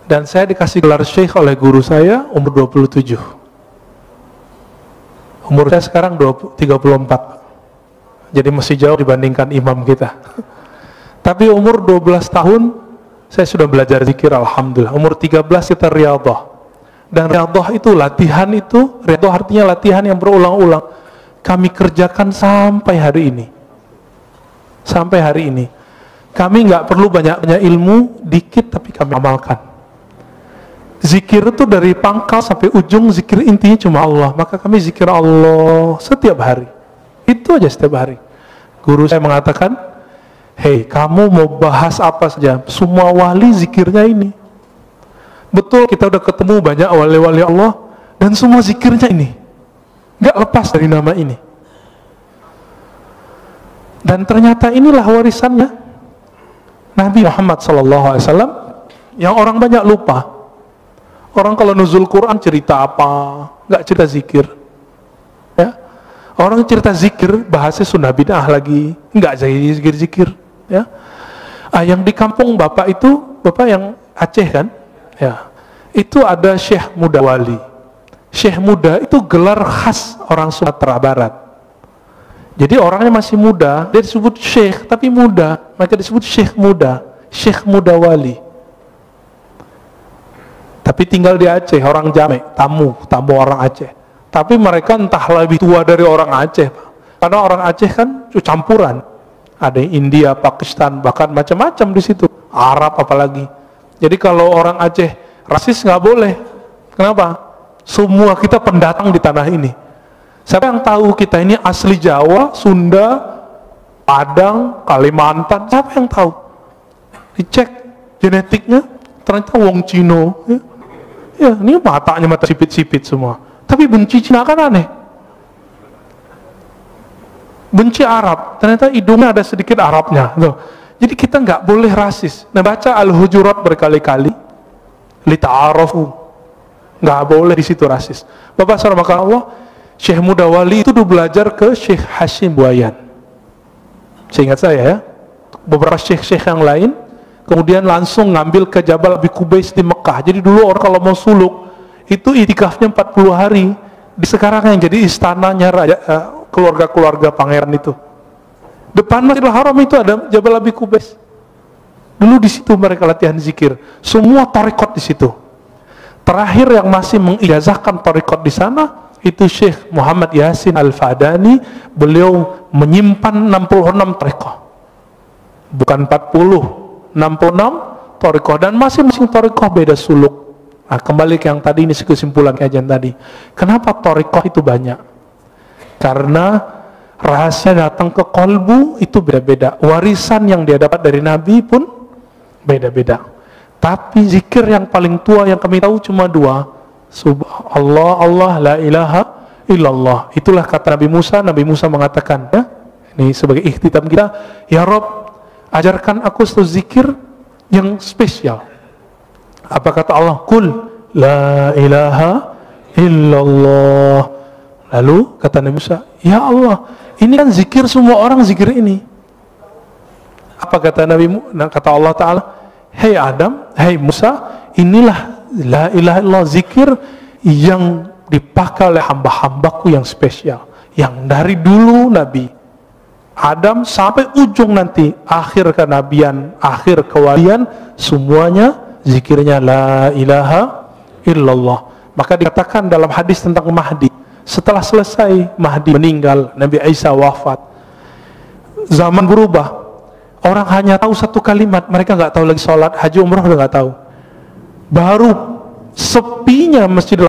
Dan saya dikasih gelar syekh oleh guru saya umur 27. Umur saya sekarang 34. Jadi masih jauh dibandingkan imam kita. Tapi umur 12 tahun saya sudah belajar zikir, alhamdulillah. Umur 13 kita riyadhah. Dan riyadhah itu latihan itu, riyadhah artinya latihan yang berulang-ulang. Kami kerjakan sampai hari ini. Sampai hari ini. Kami nggak perlu banyak-banyak ilmu, dikit tapi kami amalkan. Zikir itu dari pangkal sampai ujung, zikir intinya cuma Allah. Maka kami zikir Allah setiap hari. Itu aja setiap hari. Guru saya mengatakan, hei, kamu mau bahas apa saja, semua wali zikirnya ini. Betul, kita udah ketemu banyak wali-wali Allah, dan semua zikirnya ini. Nggak lepas dari nama ini. Dan ternyata inilah warisannya Nabi Muhammad SAW, yang orang banyak lupa. Orang kalau nuzul Quran cerita apa, nggak cerita zikir. Ya, orang cerita zikir bahasnya sunnah bid'ah lagi, nggak jadi zikir-zikir. Ya, yang di kampung bapak itu, bapak yang Aceh kan, ya, itu ada Syekh Muda Wali. Syekh Muda itu gelar khas orang Sumatera Barat. Jadi orangnya masih muda, dia disebut Syekh tapi muda, maka disebut Syekh Muda, Syekh Muda Wali. Tapi tinggal di Aceh, orang Jamek, tamu orang Aceh. Tapi mereka entah lebih tua dari orang Aceh, Pak. Karena orang Aceh kan campuran. Ada India, Pakistan, bahkan macam-macam di situ. Arab apalagi. Jadi kalau orang Aceh rasis nggak boleh. Kenapa? Semua kita pendatang di tanah ini. Siapa yang tahu kita ini asli Jawa, Sunda, Padang, Kalimantan? Siapa yang tahu? Dicek genetiknya, ternyata wong Cino. Ya, ini matanya mata sipit-sipit semua. Tapi benci Cina kan aneh. Benci Arab, ternyata hidungnya ada sedikit Arabnya. Loh. Jadi kita nggak boleh rasis. Nah, baca Al-Hujurat berkali-kali, lita'arafu. Nggak boleh di situ rasis. Bapak saudara maka Allah, Syekh Muda Wali itu dulu belajar ke Syekh Hashim Buayan. Seingat saya ya, beberapa syekh-syekh yang lain, kemudian langsung ngambil ke Jabal Abi Qubais di Mekah. Jadi dulu orang kalau mau suluk, itu itikafnya 40 hari. Di sekarang yang jadi istananya raja, keluarga-keluarga pangeran itu. Depan Masjidil Haram itu ada Jabal Abi Qubais. Dulu di situ mereka latihan zikir. Semua tarekat di situ. Terakhir yang masih mengijazahkan tarekat di sana itu Syekh Muhammad Yasin Al-Fadani. Beliau menyimpan 66 tarekat. Bukan 40, 66 tarekat, dan masing-masing tarekat beda suluk. Nah, kembali ke yang tadi, ini kesimpulan kajian tadi. Kenapa tarekat itu banyak? Karena rahasia datang ke kolbu itu beda-beda. Warisan yang dia dapat dari Nabi pun beda-beda. Tapi zikir yang paling tua yang kami tahu cuma 2. Subhanallah, Allah, la ilaha illallah. Itulah kata Nabi Musa. Nabi Musa mengatakan, ya, ini sebagai ikhtitam kita, ya Rob, ajarkan aku satu zikir yang spesial. Apa kata Allah? Qul la ilaha illallah. Lalu kata Nabi Musa, ya Allah, ini kan zikir semua orang zikir ini. Apa kata kata Allah Ta'ala? Hei Adam, hei Musa, inilah la ilaha illallah, zikir yang dipakai oleh hamba-hambaku yang spesial, yang dari dulu Nabi Adam sampai ujung nanti akhir kenabian, akhir kewalian, semuanya zikirnya la ilaha illallah. Maka dikatakan dalam hadis tentang Mahdi, setelah selesai Mahdi meninggal, Nabi Isa wafat, zaman berubah, orang hanya tahu satu kalimat, mereka nggak tahu lagi sholat, haji, umrah udah nggak tahu. Baru sepinya Masjidil